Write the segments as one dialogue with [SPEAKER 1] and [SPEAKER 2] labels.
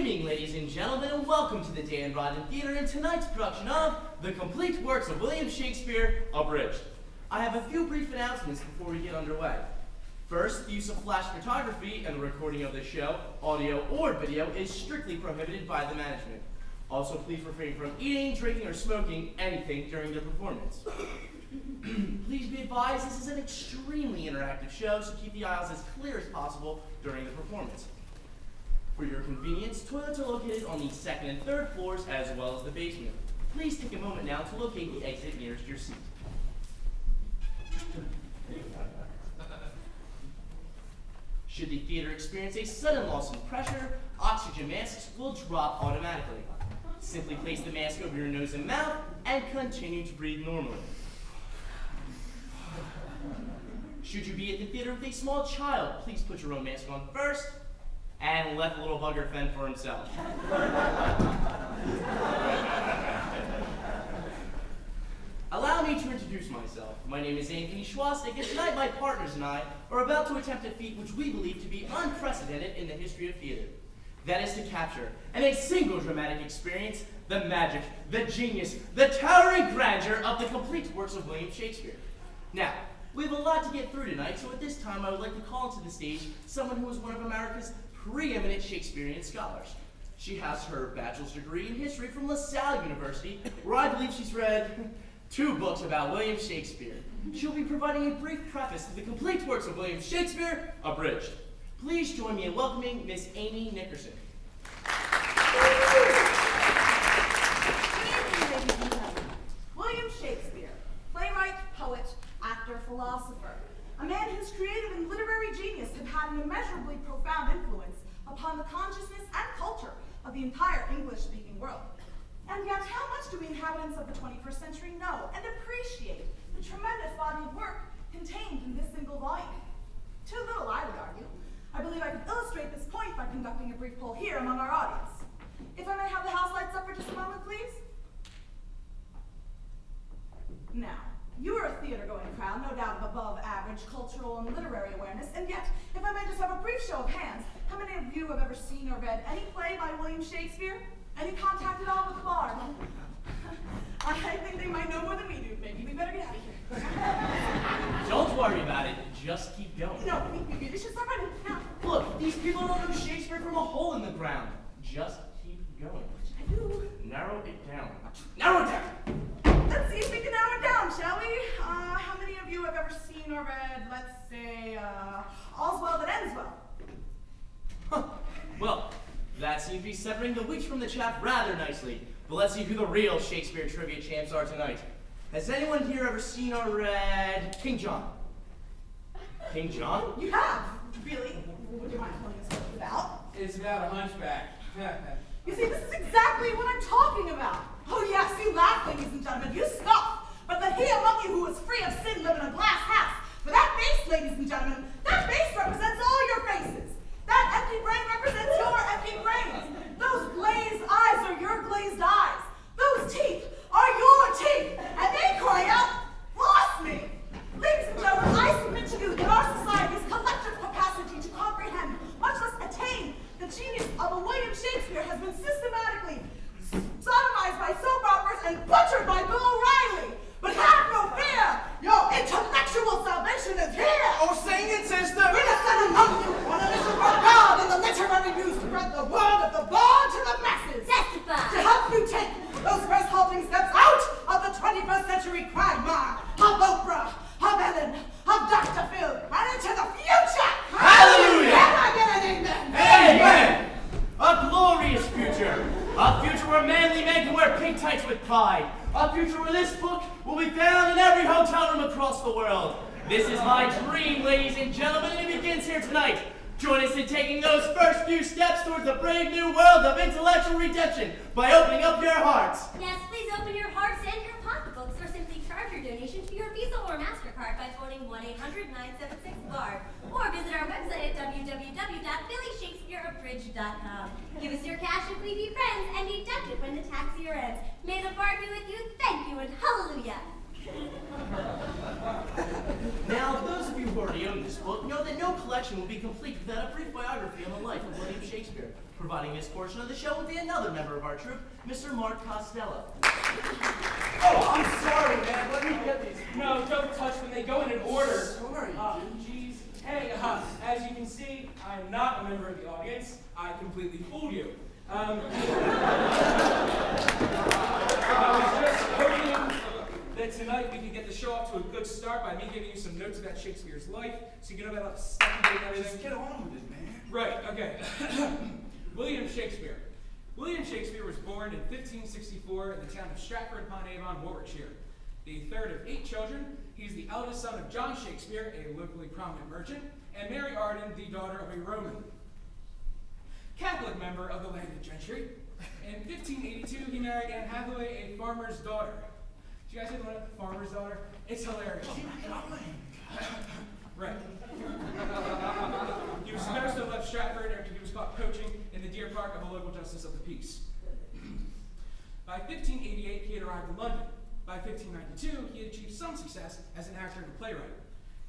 [SPEAKER 1] evening, ladies and gentlemen, and welcome to the Dan Rodden Theater and tonight's production of The Complete Works of William Shakespeare, Abridged. I have a few brief announcements before we get underway. First, the use of flash photography and the recording of the show, audio or video, is strictly prohibited by the management. Also, please refrain from eating, drinking, or smoking anything during the performance. Please be advised this is an extremely interactive show, so keep the aisles as clear as possible during the performance. For your convenience, toilets are located on the second and third floors as well as the basement. Please take a moment now to locate the exit nearest your seat. Should the theater experience a sudden loss in pressure, oxygen masks will drop automatically. Simply place the mask over your nose and mouth and continue to breathe normally. Should you be at the theater with a small child, please put your own mask on first and let the little bugger fend for himself. Allow me to introduce myself. My name is Anthony Schwastik, and tonight my partners and I are about to attempt a feat which we believe to be unprecedented in the history of theater. That is to capture, in a single dramatic experience, the magic, the genius, the towering grandeur of the complete works of William Shakespeare. Now, we have a lot to get through tonight, so at this time I would like to call to the stage someone who is one of America's preeminent Shakespearean scholars. She has her bachelor's degree in history from Salle University, where I believe she's read 2 books about William Shakespeare. She'll be providing a brief preface to the complete works of William Shakespeare, Abridged. Please join me in welcoming Miss Amy Nickerson.
[SPEAKER 2] William Shakespeare, playwright, poet, actor, philosopher, a man whose creative and literary genius have had an immeasurably profound influence upon the consciousness and culture of the entire English-speaking world. And yet, how much do we inhabitants of the 21st century know and appreciate the tremendous body of work contained in this single volume? Too little, I would argue. I believe I can illustrate this point by conducting a brief poll here among our audience. If I may have the house lights up for just a moment, please. Now, you are a theater-going crowd, no doubt of above-average cultural and literary awareness, and yet, if I may just have a brief show of hands, how many of you have ever seen or read any play by William Shakespeare? Any contact at all with the bard? I think they might know more than we do. Maybe we better get out of here.
[SPEAKER 1] Don't worry about it, just keep going.
[SPEAKER 2] No, we really should start right now.
[SPEAKER 1] Look, these people don't know Shakespeare from a hole in the ground. Just keep going.
[SPEAKER 2] What should I do?
[SPEAKER 1] Narrow it down. Narrow it down!
[SPEAKER 2] Let's see if we can narrow it down, shall we? How many of you have ever seen or read, let's say, All's Well That Ends Well?
[SPEAKER 1] Huh. Well, that seems to be separating the wheat from the chaff rather nicely. But let's see who the real Shakespeare trivia champs are tonight. Has anyone here ever seen or read King John? King John?
[SPEAKER 2] You have? Really? Would you mind telling us what it's about?
[SPEAKER 3] It's about a hunchback.
[SPEAKER 2] You see, this is exactly what I'm talking about. Oh yes, you laugh, ladies and gentlemen, you scoff. But let he among you who is free of sin live in a glass house. For that face, ladies and gentlemen, that face represents all your faces. That empty brain represents your empty brains. Those glazed eyes are your glazed eyes. Those teeth are your teeth. And they cry out, lost me. Ladies and gentlemen, I submit to you that our society's collective capacity to comprehend, much less attain, the genius of a William Shakespeare has been systematically sodomized by soap operas and butchered by Bill O'Reilly. But have no fear, your intellectual salvation is here.
[SPEAKER 3] Oh, sing it, sister!
[SPEAKER 2] Innocent among you, on a mission from God and the literary muse to spread the word of the bard to the masses.
[SPEAKER 4] Testify!
[SPEAKER 2] To help you take those first halting steps out of the 21st century quagmire of Oprah, of Ellen, of Dr. Phil, and into the future.
[SPEAKER 1] Hallelujah!
[SPEAKER 2] Can I get an amen?
[SPEAKER 1] Amen! A glorious future. A future where manly men can wear pink tights with pride. A future where this book will be found in every hotel room across the world. This is my dream, ladies and gentlemen, and it begins here tonight. Join us in taking those first few steps towards the brave new world of intellectual redemption by opening up your hearts.
[SPEAKER 4] Yes, please open your hearts and your pocketbooks, or simply charge your donation to your Visa or MasterCard by phoning 1-800-976-BARD, or visit our website at www.billyshakespeareabridged.com. Give us your cash if we be friends, and deduct it when the tax year ends. May the bard be with you. Thank you, and hallelujah.
[SPEAKER 1] Now, those of you who already own this book know that no collection will be complete without a brief biography on the life of William Shakespeare, Providing this portion of the show will be another member of our troupe, Mr. Mark Costello.
[SPEAKER 3] Oh, I'm sorry, man. Let me get these.
[SPEAKER 5] No, don't touch them. They go in an order.
[SPEAKER 3] Sorry,
[SPEAKER 5] Jeez. Hey, as you can see, I am not a member of the audience. I completely fooled you. I was just hoping that tonight we could get the show off to a good start by me giving you some notes about Shakespeare's life, so you can know about stuff and
[SPEAKER 3] Just
[SPEAKER 5] everything.
[SPEAKER 3] get on with it, man.
[SPEAKER 5] Right, okay. William Shakespeare. William Shakespeare was born in 1564 in the town of Stratford-upon-Avon, Warwickshire. The third of 8 children, he's the eldest son of John Shakespeare, a locally prominent merchant, and Mary Arden, the daughter of a Roman Catholic member of the landed gentry. In 1582, he married Anne Hathaway, a farmer's daughter. Did you guys ever know the farmer's daughter? It's hilarious. Right. He was supposed to have left Stratford after he was caught poaching in the deer park of a local justice of the peace. By 1588, he had arrived in London. By 1592, he had achieved some success as an actor and a playwright.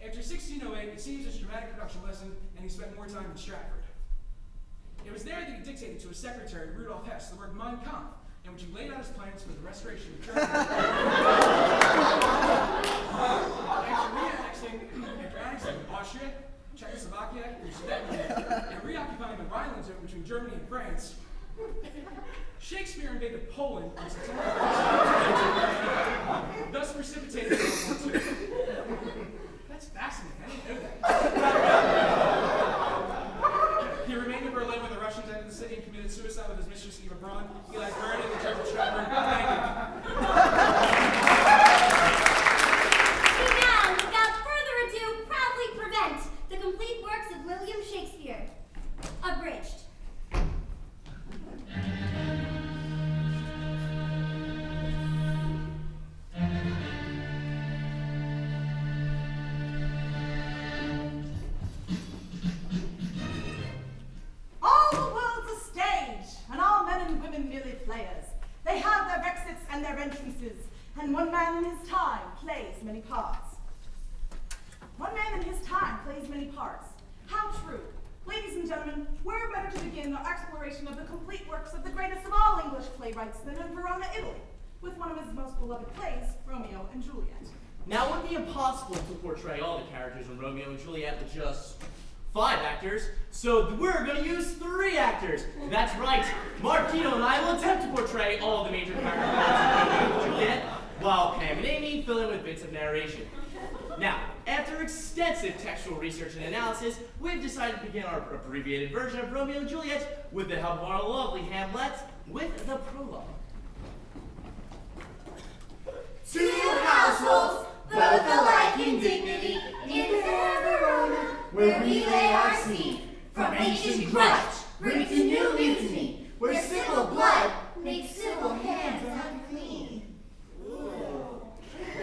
[SPEAKER 5] After 1608, he seized his dramatic production lesson, and he spent more time in Stratford. It was there that he dictated to his secretary, Rudolf Hess, the work Mein Kampf, in which he laid out his plans for the restoration of Germany. After annexing Austria, Czechoslovakia, and Sudetenland, and reoccupying the Rhine zone between Germany and France, Shakespeare invaded Poland on September 1st, thus precipitating World War II. That's fascinating. I didn't know that. He remained in Berlin when the Russians entered the city and committed suicide with his mistress Eva Braun. He lies buried in the church of Stratford. Thank you.
[SPEAKER 4] We now, without further ado, proudly present the complete works of William Shakespeare, Abridged.
[SPEAKER 2] All the world's a stage, and all men and women merely players. They have their exits and their entrances, and one man in his time plays many parts. One man in his time plays many parts. How true. Ladies and gentlemen, where better to begin our exploration of the complete works of the greatest of all English playwrights than in Verona, Italy, with one of his most beloved plays, Romeo and Juliet.
[SPEAKER 1] Now, it would be impossible to portray all the characters in Romeo and Juliet with just 5 actors, so we're going to use 3 actors. That's right, Marquito and I will attempt to portray all the major characters in Romeo and Juliet, while Pam and Amy fill in with bits of narration. Now, after extensive textual research and analysis, we've decided to begin our abbreviated version of Romeo and Juliet with the help of our lovely Hamlet with the prologue.
[SPEAKER 4] 2 households, both alike in dignity, in fair Verona, where we lay our seed, from ancient grudge, bring to new mutiny, where civil blood makes civil hands unclean.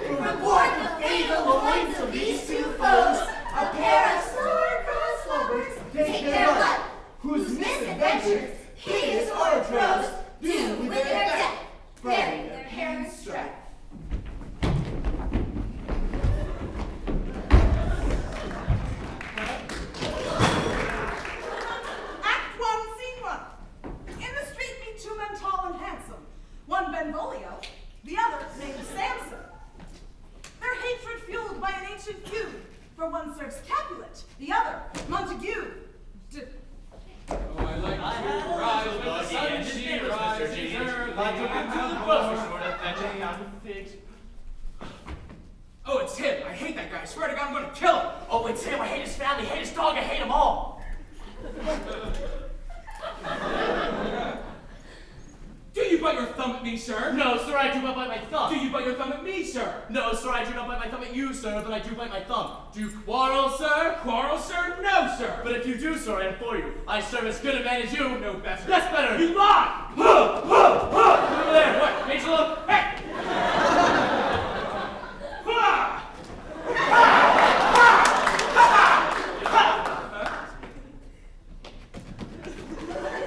[SPEAKER 4] From forth the fatal loins of these 2 foes, a pair of star-crossed lovers take their blood, whose misadventures, hideous overthrows, do with their death bury their parents' strife.
[SPEAKER 2] Act 1, Scene 1. In the street meet 2 men tall and handsome, one Benvolio, the other named Samson. Their hatred fueled by an ancient feud, for one serves Capulet, the other Montague.
[SPEAKER 5] Oh, I like
[SPEAKER 1] I
[SPEAKER 5] to
[SPEAKER 1] had a
[SPEAKER 5] rise
[SPEAKER 1] little
[SPEAKER 5] when the
[SPEAKER 1] buggy
[SPEAKER 5] sun
[SPEAKER 1] and
[SPEAKER 5] she
[SPEAKER 1] his neighbors, Mr.
[SPEAKER 5] rises
[SPEAKER 1] Jeeves.
[SPEAKER 5] early.
[SPEAKER 1] I took him to the grocery store to fetch a pound of figs.
[SPEAKER 5] Oh, it's him. I hate that guy. I swear to God, I'm going to kill him.
[SPEAKER 1] Oh, it's him. I hate his family, I hate his dog, I hate them all.
[SPEAKER 5] Do you bite your thumb at me, sir?
[SPEAKER 1] No, sir, I do not bite my thumb.
[SPEAKER 5] Do you bite your thumb at me, sir?
[SPEAKER 1] No, sir, I do not bite my thumb at you, sir, but I do bite my thumb. Do you quarrel, sir?
[SPEAKER 5] Quarrel, sir? No, sir.
[SPEAKER 1] But if you do, sir, I implore you, I serve as good a man as you.
[SPEAKER 5] No better.
[SPEAKER 1] That's better.
[SPEAKER 5] You lie!
[SPEAKER 1] Over there. What? Can't you look? Hey!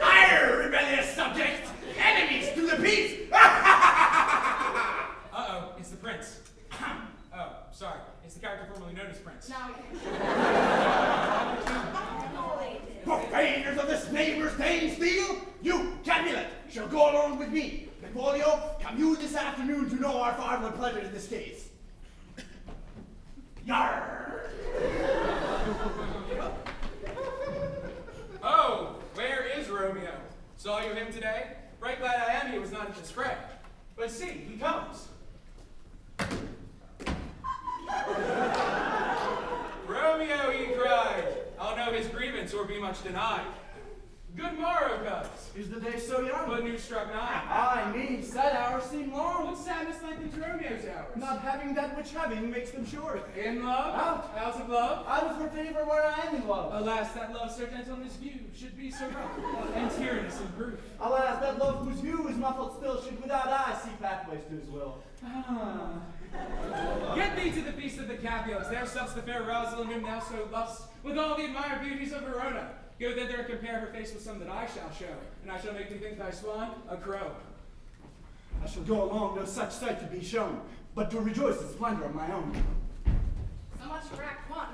[SPEAKER 3] Ire, rebellious subjects! Enemies to the peace!
[SPEAKER 5] Uh-oh, it's the prince. Oh, sorry. It's the character formerly known as Prince.
[SPEAKER 2] Now,
[SPEAKER 3] For profaners of this neighbor's tame steel, you, Capulet, shall go along with me. Napoleon, come you this afternoon to know our father pleasure in this case. Yarr!
[SPEAKER 5] Oh, where is Romeo? Saw you him today? Right glad I am he was not at this fray. But see, he comes. Romeo, he cried. I'll know his grievance or be much denied. Good morrow, cubs.
[SPEAKER 1] Is the day so young?
[SPEAKER 5] But new struck nine.
[SPEAKER 1] Ay, me, sad hours seem long.
[SPEAKER 5] What sadness lengthens Romeo's hours?
[SPEAKER 1] Not having that which having makes them short.
[SPEAKER 5] In love?
[SPEAKER 1] Out.
[SPEAKER 5] Out of love?
[SPEAKER 1] Out of her favor where I am in love.
[SPEAKER 5] Alas, that love so gentle in his view should be so rough and tyrannous in proof.
[SPEAKER 1] Alas, that love whose view is muffled still should without eyes see pathways to his will.
[SPEAKER 5] Ah. Get thee to the feast of the Capulets. There sups the fair Rosalind whom thou so lovest, with all the admired beauties of Verona. Go thither and compare her face with some that I shall show, and I shall make thee think thy swan a crow.
[SPEAKER 1] I shall go along, no such sight to be shown, but to rejoice in splendor of my own.
[SPEAKER 2] So much for Act 1.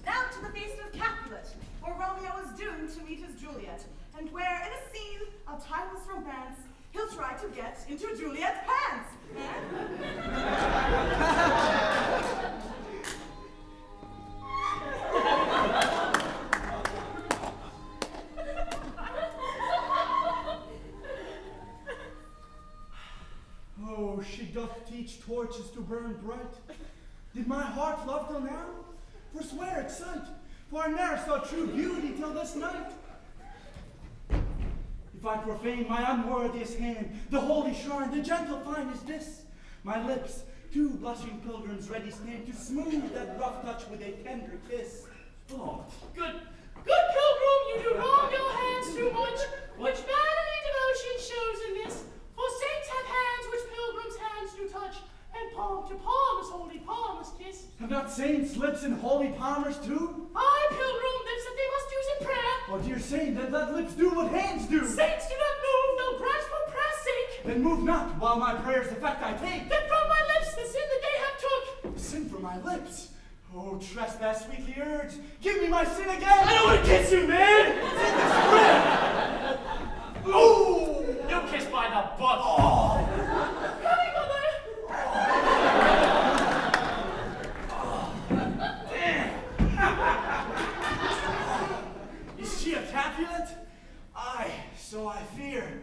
[SPEAKER 2] Now to the feast of Capulet, where Romeo is doomed to meet his Juliet, and where, in a scene of timeless romance, he'll try to get into Juliet's pants.
[SPEAKER 1] Oh, she doth teach torches to burn bright. Did my heart love till now? Forswear its sight, for I ne'er saw true beauty till this night. If I profane my unworthiest hand, the holy shrine, the gentle fine is this. My lips, two blushing pilgrims ready stand to smooth that rough touch with a tender kiss. Oh,
[SPEAKER 6] Good pilgrim, you do wrong your hands too much, which manly devotion shows in this. For saints have hands which pilgrims' hands do touch, and palm to palm is holy palm must kiss.
[SPEAKER 1] have not saints lips and holy palmers too?
[SPEAKER 6] Aye, pilgrim, lips that they must use in prayer.
[SPEAKER 1] Oh, dear saint, then let lips do what hands do.
[SPEAKER 6] Saints do not move, though grant for prayer's sake.
[SPEAKER 1] Then move not while my prayer's effect I take.
[SPEAKER 6] That from my lips the sin that they have took.
[SPEAKER 1] Sin from my lips. Oh, trespass sweetly urged. Give me my sin again.
[SPEAKER 3] I don't want to kiss you, man!
[SPEAKER 1] Oh!
[SPEAKER 3] You kissed by the book!
[SPEAKER 1] Oh!
[SPEAKER 6] Coming, mother.
[SPEAKER 1] Is she a Capulet? Aye, so I fear.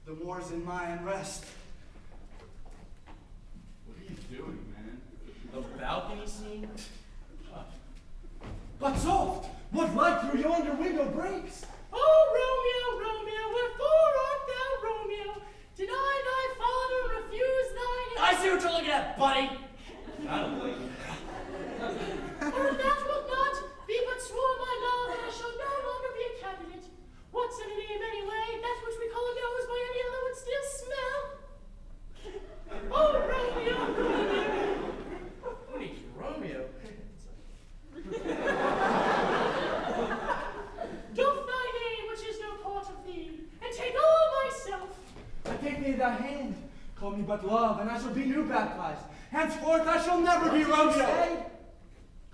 [SPEAKER 1] The more's in my unrest.
[SPEAKER 3] What are you doing, man?
[SPEAKER 1] The balcony scene? But soft! What light through yonder window breaks?
[SPEAKER 6] Oh, Romeo, Romeo, wherefore art thou Romeo? Deny thy father, refuse thine.
[SPEAKER 3] I see what you're looking at, buddy! I don't blame you.
[SPEAKER 6] For if that wilt not, be but sworn my love, and I shall no longer be a Capulet. What's in a name anyway? That which we call a nose by any other would still smell. Oh, Romeo, Romeo.
[SPEAKER 1] Who needs Romeo?
[SPEAKER 6] Doff thy name, which is no part of thee, and take all myself.
[SPEAKER 1] I take thee thy hand. Call me but love, and I shall be new baptized. Henceforth I shall never be Romeo.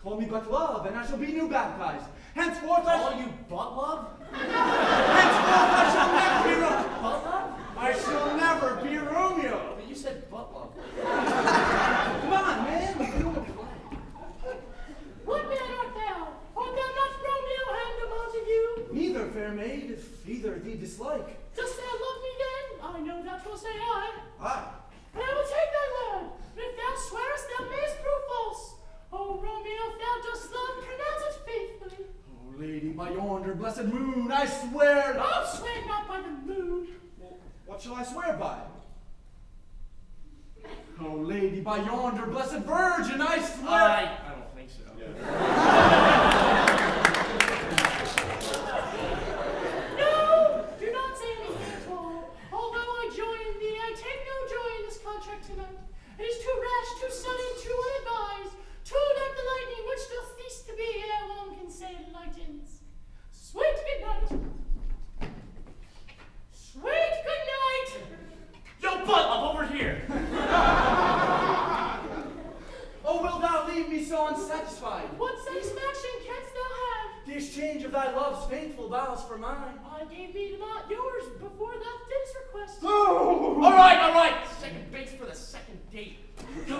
[SPEAKER 1] Call me but love, and I shall be new baptized. Henceforth I
[SPEAKER 3] Call you butt love?
[SPEAKER 1] Henceforth I shall never be Romeo.
[SPEAKER 3] Butt love?
[SPEAKER 1] I shall never be Romeo.
[SPEAKER 3] But you said butt love.
[SPEAKER 1] Come on, man. We're doing a play.
[SPEAKER 6] What man art thou? Art thou not Romeo and a Montague?
[SPEAKER 1] Neither, fair maid, if either thee dislike.
[SPEAKER 6] Dost thou love me then? I know thou wilt say aye.
[SPEAKER 1] Aye.
[SPEAKER 6] And I will take thy word, but if thou swearest, thou mayst prove false. Oh, Romeo, if thou dost love, pronounce it faithfully.
[SPEAKER 1] Oh, lady, by yonder blessed moon, I swear.
[SPEAKER 6] Oh, swear not by the moon.
[SPEAKER 1] What shall I swear by? Oh, lady, by yonder blessed virgin, I swear.
[SPEAKER 3] I don't think so.
[SPEAKER 6] No, do not say anything at all. Although I join in thee, I take no joy in this contract tonight. It is too rash, too sudden, too unadvised. Too like the lightning which doth cease to be ere one can say it lightens. Sweet good night. Sweet good night.
[SPEAKER 3] Yo, butt love, over here!
[SPEAKER 1] Oh, wilt thou leave me so unsatisfied?
[SPEAKER 6] What satisfaction can
[SPEAKER 1] vows for mine.
[SPEAKER 6] I gave me not yours before that day's request.
[SPEAKER 1] All right. Second base for the second date.
[SPEAKER 6] Pray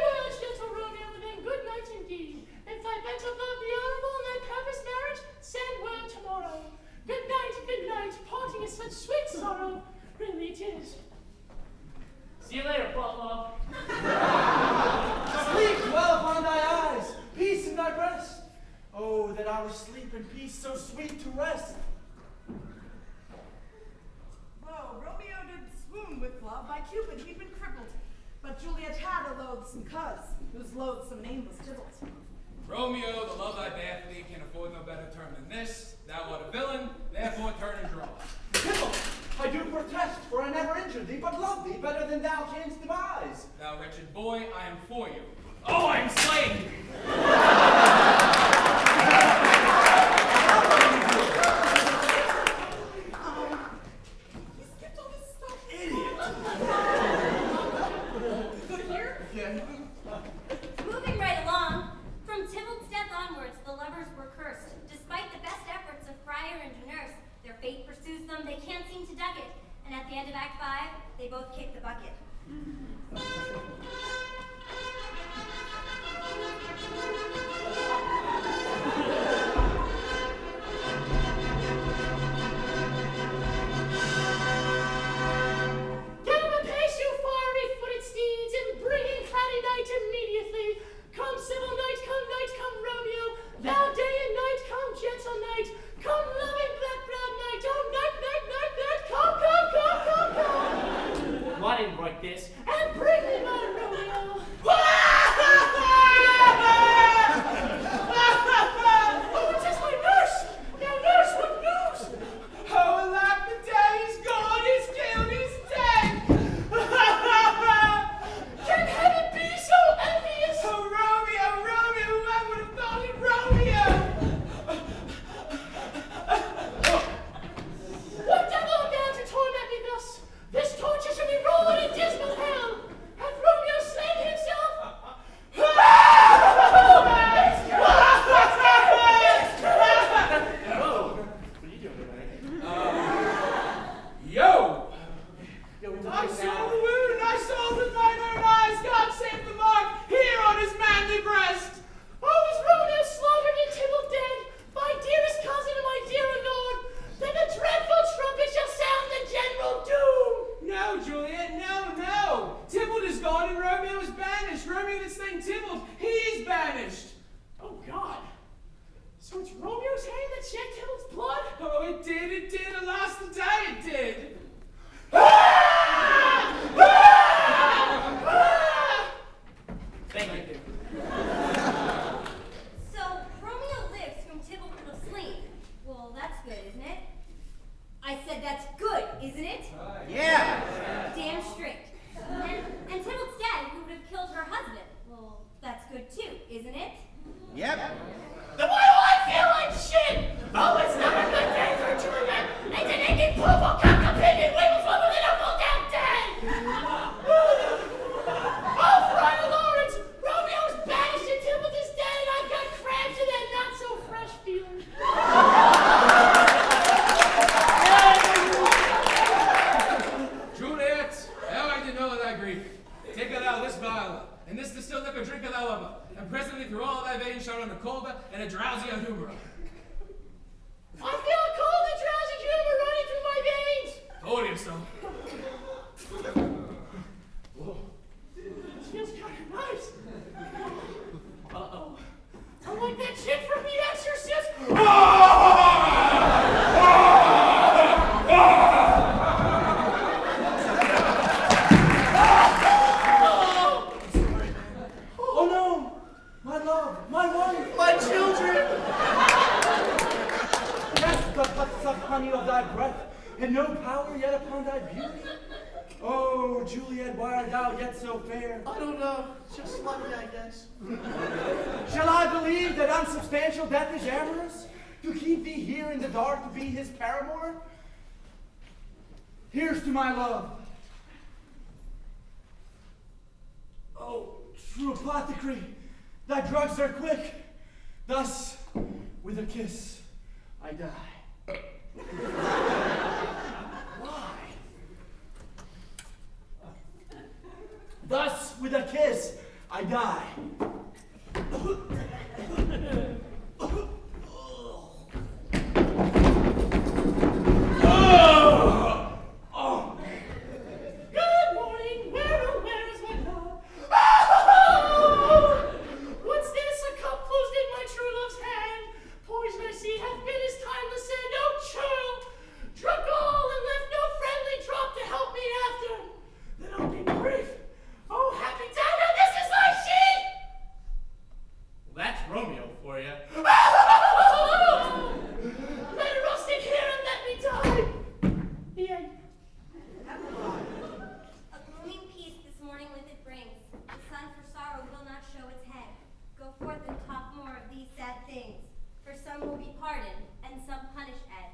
[SPEAKER 6] well, gentle Romeo, then good night indeed. If thy bent of love be honorable and thy purpose marriage, send word tomorrow. Good night, parting is such sweet sorrow, really it is.
[SPEAKER 1] See you later, butt love. Sleep well upon thy eyes, peace in thy breast. Oh, that our sleep and peace so sweet to rest.
[SPEAKER 2] Lo, Romeo did swoon with love, by Cupid he'd been crippled. But Juliet had a loathsome cuz, whose loathsome name was Tybalt.
[SPEAKER 5] Romeo, the love I bear for thee can afford no better term than this. Thou art a villain, therefore turn and draw.
[SPEAKER 3] Tybalt, I do protest, for I never injured thee, but love thee better than thou canst devise.
[SPEAKER 5] Thou wretched boy, I am for you. Oh, I am slaying you!
[SPEAKER 2] He skipped all this stuff.
[SPEAKER 3] Idiot.
[SPEAKER 2] Good here?
[SPEAKER 3] Yeah.
[SPEAKER 4] Moving right along, from Tybalt's death onwards, the lovers were cursed. Despite the best efforts of friar and nurse, their fate pursues them, they can't seem to duck it. And at the end of Act 5, they both kick the bucket.
[SPEAKER 6] Gallop apace, you fiery-footed steeds, and bring in cloudy night immediately. Come, civil night, come Romeo. Thou day and night, come, gentle night. Come, loving black-browed night. Oh, night, come.
[SPEAKER 1] Well, I didn't write this.
[SPEAKER 6] And bring me my Romeo. Oh, it is my nurse. Now, nurse, what news?
[SPEAKER 3] Oh, alack, the day is gone, he's killed, he's dead.
[SPEAKER 6] Can heaven be so envious?
[SPEAKER 3] Oh, Romeo, I would have thought it Romeo.
[SPEAKER 6] What devil began to torment me thus? This torture shall be rolled in dismal hell. Hath Romeo slain himself?
[SPEAKER 1] Oh, what are you doing tonight?
[SPEAKER 5] Yo!
[SPEAKER 3] I saw the wound, I saw with mine own eyes. God save the mark here on his manly breast.
[SPEAKER 6] Oh, is Romeo slaughtered and Tybalt dead? My dearest cousin and my dear lord, then the dreadful trumpet shall sound the general doom.
[SPEAKER 3] No, Juliet, no. Tybalt is gone and Romeo is banished. Romeo that's slain Tybalt, he is banished.
[SPEAKER 6] Oh, God. So it's Romeo's hand that shed Tybalt's blood?
[SPEAKER 3] Oh, it did. Alas, the day it did.
[SPEAKER 1] Thank you.
[SPEAKER 4] So, Romeo lives whom Tybalt would have slain. Well, that's good, isn't it? I said that's good, isn't it?
[SPEAKER 3] Yeah.
[SPEAKER 4] Damn straight. And Tybalt's dead, who would have killed her husband. Well, that's good too, isn't it?
[SPEAKER 3] Yep.
[SPEAKER 6] Then why do I feel like shit? Oh, it's not a good day for Juliet. And the naked purple cock-opinion wiggles woman in a full-down day. Oh, Friar Lawrence, Romeo's banished and Tybalt is dead, and I've got cramps in that not-so-fresh feeling.
[SPEAKER 5] Juliet, now I did know thy grief. Take it out this vial, and this distilled liquor drink thou of, and presently through all thy veins shall run a colder and a drowsy humor.
[SPEAKER 6] I feel a cold and drowsy humor running through my veins.
[SPEAKER 5] Told you so.
[SPEAKER 6] This feels kind of nice. Uh-oh. I like that chick from The Exorcist.
[SPEAKER 3] Oh no, my love, my wife.
[SPEAKER 1] My children!
[SPEAKER 3] Yes, but suck honey of thy breath, and no power yet upon thy beauty. Oh, Juliet, why art thou yet so fair?
[SPEAKER 1] I don't know. Just lucky, I guess.
[SPEAKER 3] Shall I believe that unsubstantial death is amorous? To keep thee here in the dark to be his paramour? Here's to my love. Oh, true apothecary, thy drugs are quick. Thus, with a kiss, I die. Why? Thus, with a kiss, I die.
[SPEAKER 6] Good morning, where is my love? What's this? A cup closed in my true love's hand. Poison I see hath been his timeless end. Oh, churl, drunk all and left no friendly drop to help me after. Then I'll be brief. Oh, happy dagger, this is my sheep!
[SPEAKER 1] Well, that's Romeo for you.
[SPEAKER 6] Let her rust in here and let me die. The end.
[SPEAKER 4] A blooming peace this morning with it brings. The sun for sorrow will not show its head. Go forth and talk more of these sad things. For some will be pardoned, and some punished Ed.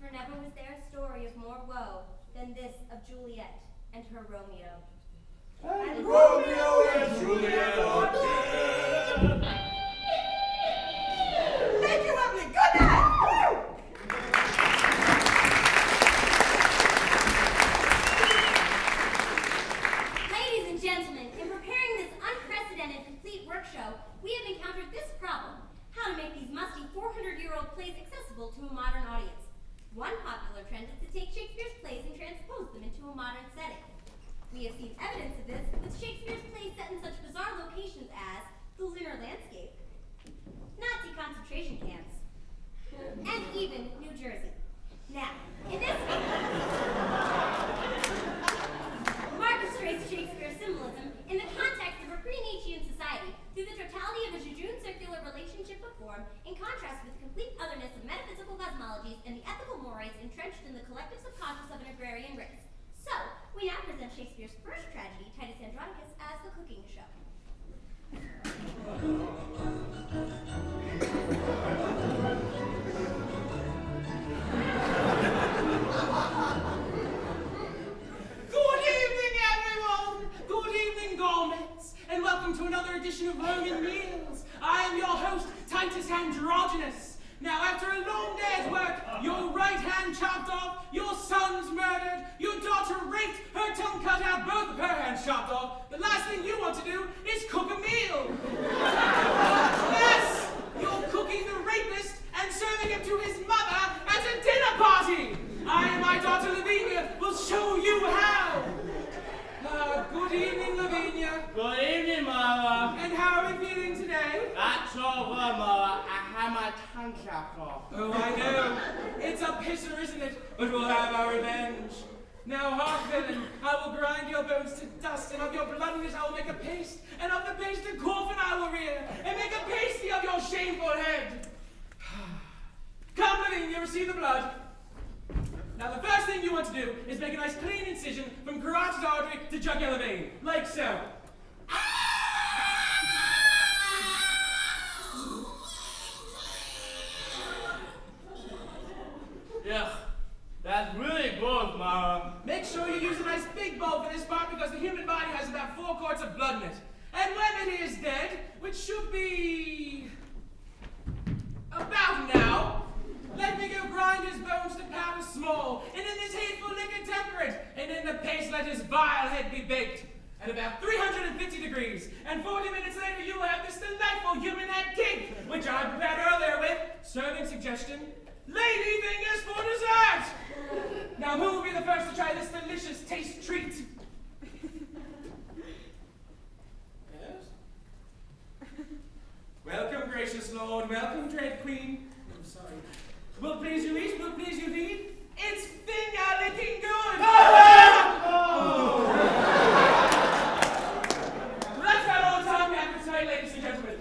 [SPEAKER 4] For never was there a story of more woe than this of Juliet and her Romeo.
[SPEAKER 3] And Romeo and Juliet are dead.
[SPEAKER 2] Thank you, Emily. Good night. Woo!
[SPEAKER 4] Ladies and gentlemen, in preparing this unprecedented complete work show, we have encountered this problem: how to make these musty 400-year-old plays accessible to a modern audience. One popular trend is to take Shakespeare's plays and transpose them into a modern setting. We have seen evidence of this with Shakespeare's plays set in such bizarre locations as the lunar landscape, Nazi concentration camps, and even New Jersey. Now, in this Mark illustrates Shakespeare's symbolism in the context of a pre-Nietzschean society through the totality of a jejune circular relationship of form, in contrast with the complete otherness of metaphysical cosmologies and the ethical mores entrenched in the collective subconscious of an agrarian race. So, we now present Shakespeare's first tragedy, Titus Andronicus, as the cooking show.
[SPEAKER 5] Good evening, everyone! Good evening, gourmets, and welcome to another edition of Roman Meals. I am your host, Titus Andronicus. Now, after a long day's work, your right hand chopped off, your son's murdered, your daughter raped, her tongue cut out, both of her hands chopped off, the last thing you want to do is cook a meal. Yes, you're cooking the rapist and serving him to his mother at a dinner party. I and my daughter Lavinia will show you how. Good evening, Lavinia.
[SPEAKER 1] Good evening, Mama.
[SPEAKER 5] And how are we feeling today?
[SPEAKER 1] That's over, Mama. I had my tongue chopped off.
[SPEAKER 5] Oh, I know. It's a pisser, isn't it? But we'll have our revenge. Now, hark, villain, I will grind your bones to dust, and of your bloodiness I will make a paste, and of the paste a coffin I will rear, and make a pasty of your shameful head. Come, Lavinia, receive the blood. Now, the first thing you want to do is make a nice clean incision from carotid artery to jugular vein, like so.
[SPEAKER 1] Yeah, that's really gross, Mama.
[SPEAKER 5] Make sure you use a nice big bowl for this part because the human body has about 4 quarts of blood in it. And when it is dead, which should be about now, let me go grind his bones to powder small, and in this hateful liquor temper it, and in the paste let his vile head be baked at about 350 degrees, and 40 minutes later you will have this delightful human head cake, which I prepared earlier with, serving suggestion, lady fingers for dessert! Now who will be the first to try this delicious taste treat? Yes? Welcome, gracious lord, welcome, dread queen. I'm sorry. Will please you eat, will please you feed. It's finger-licking good! Oh. Well, that's about all the time we have for tonight, ladies and gentlemen.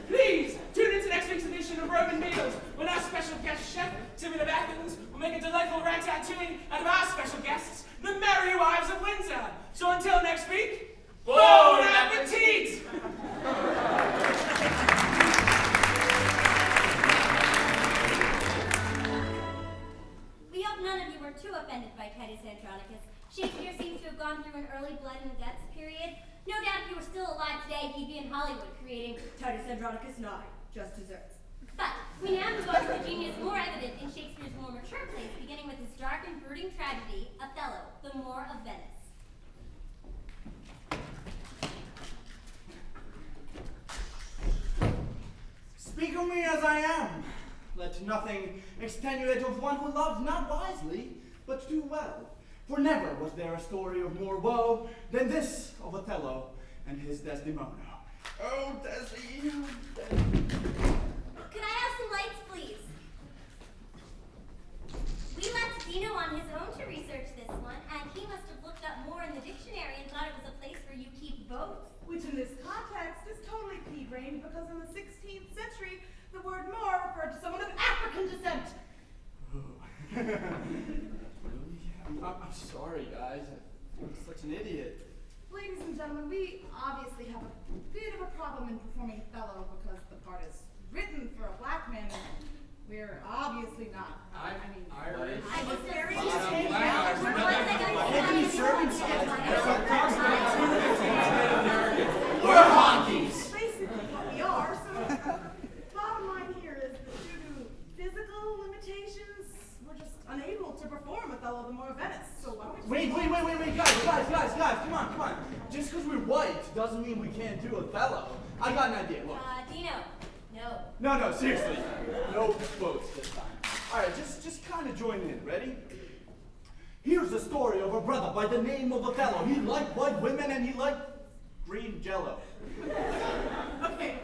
[SPEAKER 5] Please, tune into next week's edition of Roman Meals, when our special guest chef, Timon of Athens, will make a delightful ratatouille out of our special guests, the Merry Wives of Windsor. So until next week, bon appetit!
[SPEAKER 4] We hope none of you were too offended by Titus Andronicus. Shakespeare seems to have gone through an early blood and guts period. No doubt if he were still alive today, he'd be in Hollywood creating Titus Andronicus 9, just desserts. But we now move on to a genius more evident in Shakespeare's more mature plays, beginning with his dark and brooding tragedy, Othello, the Moor of Venice.
[SPEAKER 3] Speak of me as I am. Let nothing extenuate of one who loved not wisely, but too well. For never was there a story of more woe than this of Othello and his Desdemona. Oh, Desi, oh, Desi.
[SPEAKER 4] Could I have some lights, please? We left Dino on his own to research this one, and he must have looked up more in the dictionary and thought it was a place where you keep boats.
[SPEAKER 2] Which in this context is totally pea-brained because in the 16th century, the word Moor referred to someone of African descent.
[SPEAKER 3] Oh. Really? I'm sorry, guys. I'm such an idiot.
[SPEAKER 2] Ladies and gentlemen, we obviously have a bit of a problem in performing Othello because the part is written for a black man, and we're obviously not.
[SPEAKER 5] I'm Irish.
[SPEAKER 4] I was very
[SPEAKER 5] I'm black.
[SPEAKER 3] Anthony serving side.
[SPEAKER 1] We're honkies.
[SPEAKER 2] Basically what we are, so bottom line here is that due to physical limitations, we're just unable to perform Othello the Moor of Venice. So why don't we
[SPEAKER 3] Wait, guys, come on. Just because we're white doesn't mean we can't do Othello. I got an idea, look.
[SPEAKER 4] Dino, no.
[SPEAKER 3] No, seriously. No boats this time. Alright, just kind of join in, ready? Here's the story of a brother by the name of Othello. He liked white women and he liked green jello.
[SPEAKER 2] Okay.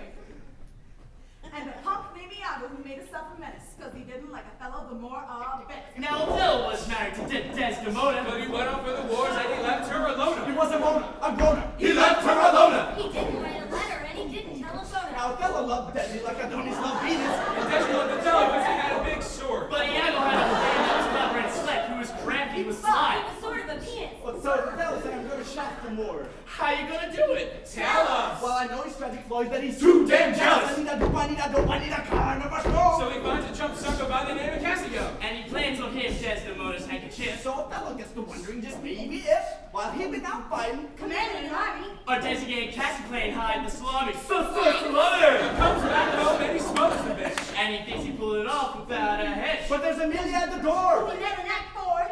[SPEAKER 2] And a punk named Iago who made himself a menace because he didn't like Othello the Moor of Venice.
[SPEAKER 1] Now, Othello was married to Desdemona.
[SPEAKER 5] But he went off for the wars and he left her alone.
[SPEAKER 3] He wasn't a grown-up.
[SPEAKER 1] He left her alone.
[SPEAKER 4] He didn't write a letter, and he didn't tell Othello.
[SPEAKER 3] Now, Othello loved Desi like Adonis loved Venus.
[SPEAKER 5] And then she loved Othello because he had a big sword.
[SPEAKER 1] But Iago had a friend that was clever and slick, who was crafty with
[SPEAKER 4] Well,
[SPEAKER 1] sly.
[SPEAKER 4] he was sort of a penis.
[SPEAKER 3] So Othello said, I'm going to shaft him more.
[SPEAKER 1] How you gonna do it?
[SPEAKER 5] Tell us.
[SPEAKER 3] Well, I know he's tragic Floyd, that he's too damn jealous. I need a carnival show.
[SPEAKER 5] So he finds a chump sucker by the name of Cassio.
[SPEAKER 1] And he plans on him Desdemona's handkerchief.
[SPEAKER 3] So Othello gets to wondering just maybe if, while he been out fighting,
[SPEAKER 2] Commanding an army.
[SPEAKER 1] Or designated Cassio and hide the salami.
[SPEAKER 5] He comes back home and he smokes the bitch.
[SPEAKER 1] And he thinks he pulled it off without a hitch.
[SPEAKER 3] but there's Amelia at the door.
[SPEAKER 2] Who never act forward.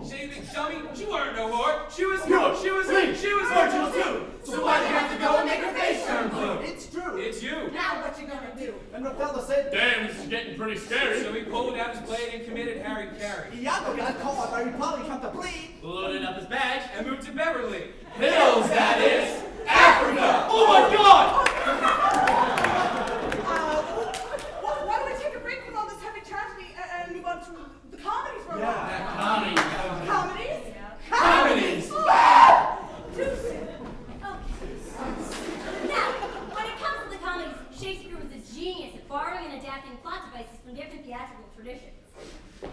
[SPEAKER 5] So you think, dummy, she weren't no whore. She was
[SPEAKER 3] virginal too.
[SPEAKER 5] So why'd you have to go and make her face turn blue?
[SPEAKER 3] It's true.
[SPEAKER 5] It's you.
[SPEAKER 2] Now what you gonna do?
[SPEAKER 3] And Othello said,
[SPEAKER 1] Damn, this is getting pretty scary.
[SPEAKER 5] So he pulled out his blade and committed Harry Carey.
[SPEAKER 3] Iago got caught by Polly come to plead.
[SPEAKER 1] Loaded up his badge.
[SPEAKER 5] And moved to Beverly.
[SPEAKER 1] Hills, that is. Africa. Oh my God!
[SPEAKER 2] Why don't we take a break from all this heavy tragedy and move on to the comedies for a while?
[SPEAKER 1] Comedy.
[SPEAKER 2] Comedies?
[SPEAKER 1] Comedies.
[SPEAKER 4] Too soon. Okay. Now, when it comes to the comedies, Shakespeare was a genius at borrowing and adapting plot devices from different theatrical traditions.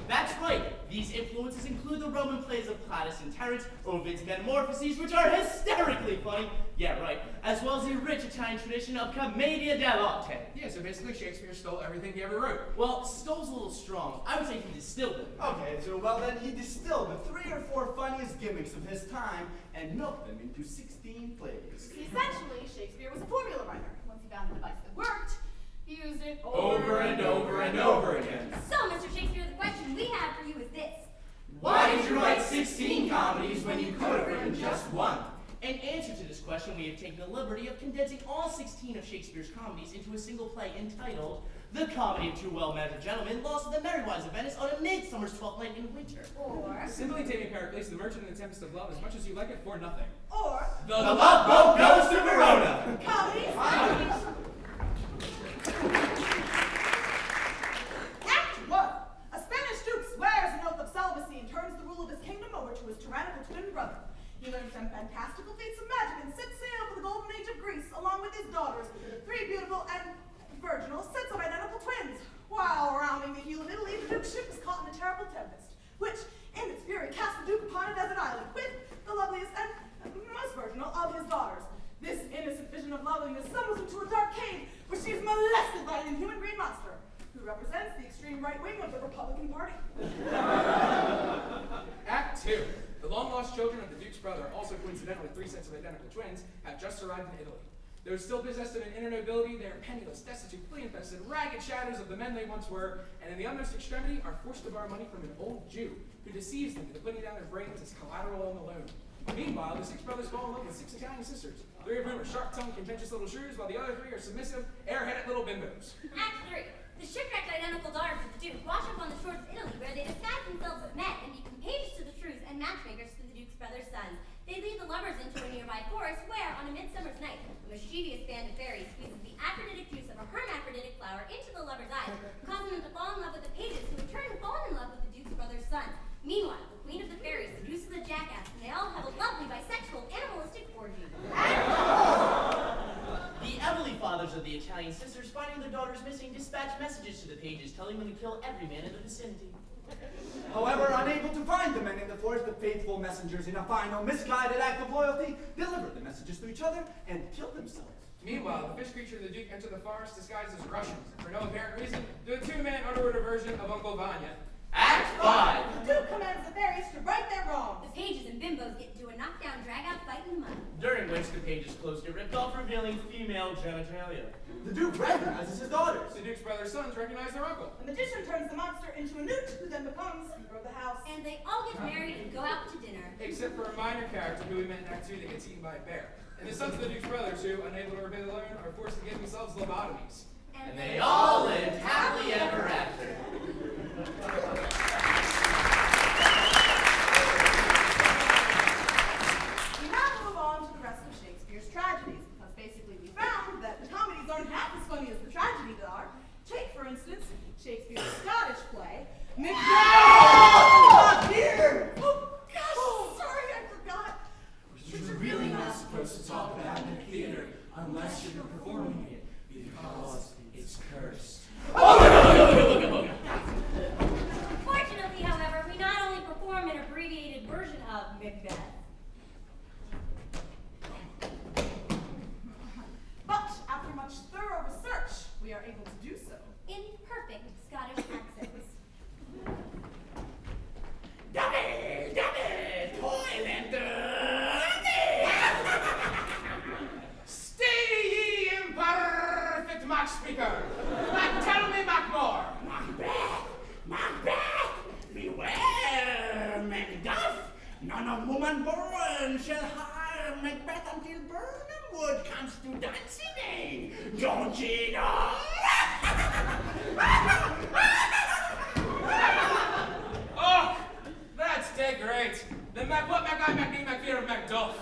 [SPEAKER 1] That's right. These influences include the Roman plays of Plautus and Terence, Ovid's Metamorphoses, which are hysterically funny. Yeah, right. As well as the rich Italian tradition of commedia dell'arte.
[SPEAKER 5] Yeah, so basically Shakespeare stole everything he ever wrote.
[SPEAKER 1] Well, stole's a little strong. I would say he distilled it.
[SPEAKER 3] Okay, so well then he distilled the 3 or 4 funniest gimmicks of his time and milked them into 16 plays.
[SPEAKER 2] Essentially, Shakespeare was a formula writer. Once he found a device that worked, he used it
[SPEAKER 5] Over and over and over again.
[SPEAKER 4] So, Mr. Shakespeare, the question we have for you is this.
[SPEAKER 1] Why did you write 16 comedies when you could have written just one? In answer to this question, we have taken the liberty of condensing all 16 of Shakespeare's comedies into a single play entitled The Comedy of Two Well-Measured Gentlemen, Lost to the Merry Wives of Venice on a Midsummer's Twelfth Night in Winter.
[SPEAKER 4] Or,
[SPEAKER 5] Simply taking Pericles, the Merchant and the Tempest of Love, as much as you like it for nothing.
[SPEAKER 2] or
[SPEAKER 1] The Love Boat Goes to Verona!
[SPEAKER 2] comedies. Act 1. A Spanish duke swears an oath of celibacy and turns the rule of his kingdom over to his tyrannical twin brother. He learns some fantastical feats of magic and sets sail for the golden age of Greece, along with his daughters, 3 beautiful and virginal sets of identical twins. While rounding the heel of Italy, the duke's ship is caught in a terrible tempest, which, in its fury, casts the duke upon a desert island with the loveliest and most virginal of his daughters. This innocent vision of loveliness stumbles into a dark cave where she is molested by an inhuman green monster, who represents the extreme right wing of the Republican Party.
[SPEAKER 5] Act 2. The long-lost children of the Duke's brother, also coincidentally 3 sets of identical twins, have just arrived in Italy. Though still possessed of an inner nobility, they are penniless, destitute, flea-infested, ragged shadows of the men they once were, and in the utmost extremity are forced to borrow money from an old Jew, who deceives them into putting down their brains as collateral on the loan. Meanwhile, the 6 brothers fall in love with 6 Italian sisters, 3 of whom are sharp-tongued, contentious little shrews, while the other 3 are submissive, air-headed little bimbos.
[SPEAKER 4] Act 3. The shipwrecked identical daughters of the Duke wash up on the shores of Italy, where they disguise themselves as men and become pages to the shrews and matchmakers to the Duke's brother's sons. They lead the lovers into a nearby forest where, on a midsummer's night, a mischievous band of fairies squeezes the aphrodisiac juice of a hermaphroditic flower into the lovers' eyes, causing them to fall in love with the pages, who in turn fall in love with the Duke's brother's sons. Meanwhile, the queen of the fairies seduces a jackass, and they all have a lovely bisexual, animalistic orgy.
[SPEAKER 1] The elderly fathers of the Italian sisters, finding their daughters missing, dispatch messages to the pages telling them to kill every man in the vicinity.
[SPEAKER 3] However, unable to find the men in the forest, the faithful messengers, in a final misguided act of loyalty, delivered the messages to each other and killed themselves.
[SPEAKER 5] Meanwhile, the fish creature of the Duke enter the forest disguised as Russians. For no apparent reason, the 2-man underwater version of Uncle Vanya.
[SPEAKER 1] Act 5.
[SPEAKER 2] The Duke commands the fairies to right their wrongs.
[SPEAKER 4] The pages and bimbos get into a knockdown, drag-out fight in the mud.
[SPEAKER 1] During which the page's clothes get ripped off, revealing female genitalia.
[SPEAKER 3] The Duke recognizes his daughters.
[SPEAKER 5] The Duke's brother's sons recognize their uncle.
[SPEAKER 2] The magician turns the monster into a newt, who then becomes Keeper of the House.
[SPEAKER 4] And they all get married and go out to dinner.
[SPEAKER 5] Except for a minor character who we met in Act 2 that gets eaten by a bear. And the sons of the Duke's brothers who, unable to repay the loan, are forced to give themselves lobotomies.
[SPEAKER 1] And they all lived happily ever after.
[SPEAKER 2] We now move on to the rest of Shakespeare's tragedies, because basically we found that the comedies aren't half as funny as the tragedies are. Take, for instance, Shakespeare's Scottish play,
[SPEAKER 3] Not here!
[SPEAKER 2] Oh, gosh, sorry, I forgot.
[SPEAKER 7] You're really not supposed to talk about it in theater unless you're performing it, because it's cursed.
[SPEAKER 4] Fortunately, however, we not only perform an abbreviated version of Macbeth,
[SPEAKER 2] But after much thorough research, we are able to do so.
[SPEAKER 4] in perfect Scottish accents.
[SPEAKER 7] Double, toil and dirty!
[SPEAKER 5] Stay ye imperfect mock speaker! Tell me back more!
[SPEAKER 7] Macbeth! Beware, Macduff! None of woman born shall harm Macbeth until Birnam Wood comes to dancing. Don't ye know?
[SPEAKER 5] Oh, that's dead great. Then what Mac I Mac fear of Macduff?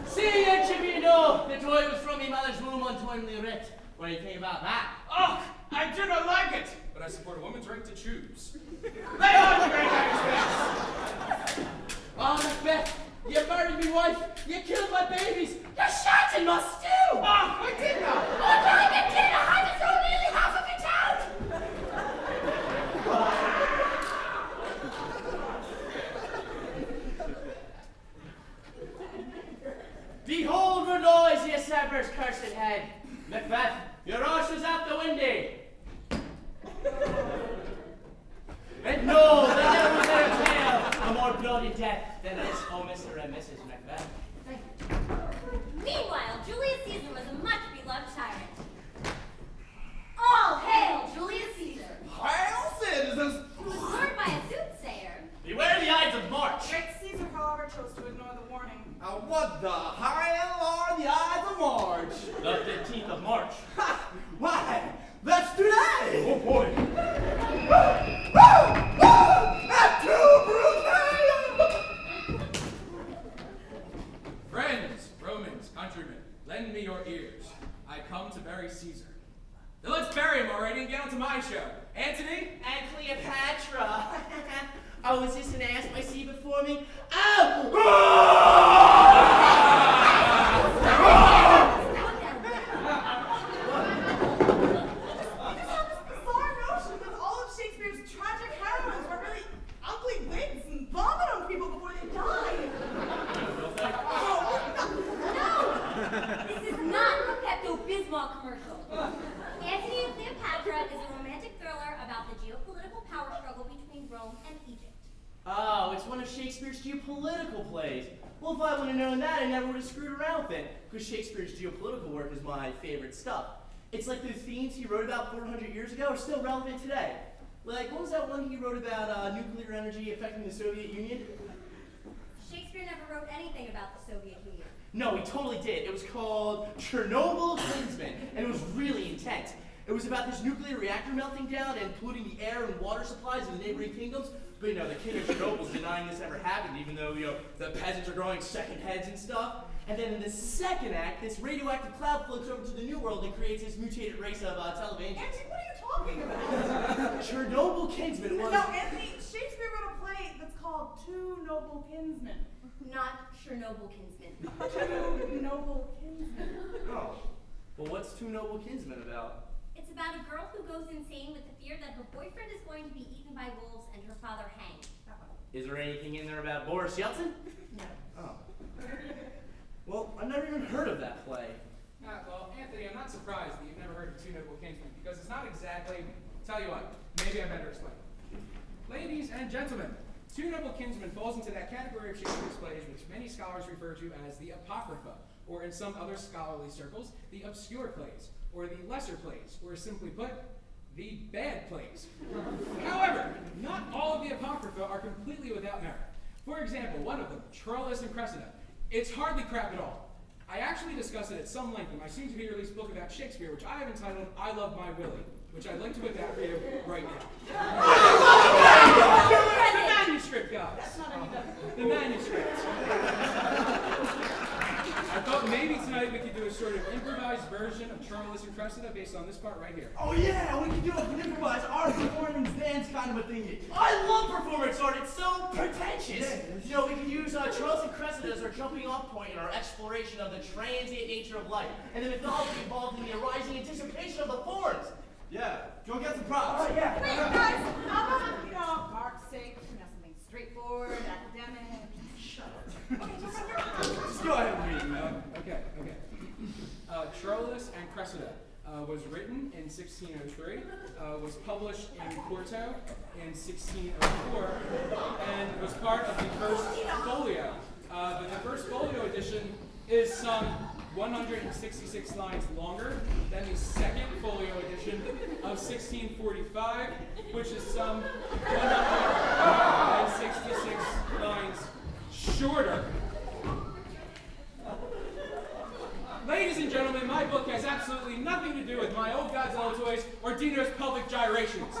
[SPEAKER 1] See ye, Chippy, know, the toy was from me mother's womb untimely writ, where he came about that.
[SPEAKER 5] Oh, I do not like it, but I support a woman's right to choose. Lay on, great Macbeth!
[SPEAKER 1] Oh, Macbeth, you murdered me wife, you killed my babies, you shot in my stew!
[SPEAKER 5] Oh, I did not!
[SPEAKER 1] Oh, no, you did! I had to throw nearly half of it out! Behold, Reloy's ye Cerberus cursed head. Macbeth, your arse was out the window. And no, there never was there a tale of more bloody death than this, oh Mr. and Mrs. Macbeth.
[SPEAKER 4] Meanwhile, Julius Caesar was a much-beloved tyrant. All hail Julius Caesar,
[SPEAKER 3] Hail, citizens!
[SPEAKER 4] who was born by a soothsayer.
[SPEAKER 1] Beware the Ides of March.
[SPEAKER 2] Great Caesar, however, chose to ignore the warning.
[SPEAKER 3] What the hell are the Ides of March?
[SPEAKER 1] The 15th of March.
[SPEAKER 3] Ha! Why, that's today!
[SPEAKER 1] Oh boy.
[SPEAKER 3] That's too brutal!
[SPEAKER 5] Friends, Romans, countrymen, lend me your ears. I come to bury Caesar. Then let's bury him already and get on to my show. Antony?
[SPEAKER 1] And Cleopatra. Oh, is this an ass I see before me? Oh!
[SPEAKER 2] I just have this bizarre notion that all of Shakespeare's tragic heroines were really ugly wigs and vomit on people before they died.
[SPEAKER 4] No! This is not a Pepto-Bismol commercial. Antony and Cleopatra is a romantic thriller about the geopolitical power struggle between Rome and Egypt.
[SPEAKER 1] Oh, it's one of Shakespeare's geopolitical plays. Well, if I would have known that, I never would have screwed around with it, because Shakespeare's geopolitical work is my favorite stuff. It's like the themes he wrote about 400 years ago are still relevant today. Like, what was that one he wrote about nuclear energy affecting the Soviet Union?
[SPEAKER 4] Shakespeare never wrote anything about the Soviet Union.
[SPEAKER 1] No, he totally did. It was called Chernobyl Kinsman, and it was really intense. It was about this nuclear reactor melting down and polluting the air and water supplies of the neighboring kingdoms. But the king of Chernobyl's denying this ever happened, even though, the peasants are growing second heads and stuff. And then in the second act, this radioactive cloud floats over to the New World and creates this mutated race of televangels.
[SPEAKER 2] Anthony, what are you talking about?
[SPEAKER 1] Chernobyl Kinsman was...
[SPEAKER 2] No, Anthony, Shakespeare wrote a play that's called Two Noble Kinsmen.
[SPEAKER 4] Not Chernobyl Kinsman.
[SPEAKER 2] Two Noble Kinsmen.
[SPEAKER 1] Oh. Well, what's Two Noble Kinsmen about?
[SPEAKER 4] It's about a girl who goes insane with the fear that her boyfriend is going to be eaten by wolves and her father hanged.
[SPEAKER 1] Is there anything in there about Boris Yeltsin?
[SPEAKER 4] No.
[SPEAKER 1] Oh. Well, I've never even heard of that play.
[SPEAKER 5] Well, Anthony, I'm not surprised that you've never heard of Two Noble Kinsmen, because it's not exactly... Tell you what, maybe I better explain. Ladies and gentlemen, Two Noble Kinsmen falls into that category of Shakespeare's plays which many scholars refer to as the Apocrypha, or in some other scholarly circles, the obscure plays, or the lesser plays, or simply put, the bad plays. However, not all of the Apocrypha are completely without merit. For example, one of them, Troilus and Cressida, it's hardly crap at all. I actually discuss it at some length in my soon-to-be-released book about Shakespeare, which I have entitled I Love My Willie, which I'd like to whip out for you right now. The manuscript, guys.
[SPEAKER 2] That's not any better.
[SPEAKER 5] The manuscript. I thought maybe tonight we could do a sort of improvised version of Troilus and Cressida based on this part right here.
[SPEAKER 3] Oh yeah, we can do an improvised art performance dance kind of a thingy.
[SPEAKER 1] I love performance art. It's so pretentious. We could use Troilus and Cressida as our jumping off point in our exploration of the transient nature of life and the mythology involved in the arising anticipation of the forms.
[SPEAKER 3] Yeah, go get some props.
[SPEAKER 2] Wait, guys, how about, art's sake, something straightforward, academic?
[SPEAKER 1] Shut up.
[SPEAKER 3] Just go ahead and read.
[SPEAKER 5] Okay. Troilus and Cressida was written in 1603, was published in Quarto in 1604, and was part of the first folio. The first folio edition is some 166 lines longer than the second folio edition of 1645, which is some 166 lines shorter. Ladies and gentlemen, my book has absolutely nothing to do with my old Godzilla toys or Dino's pelvic gyrations.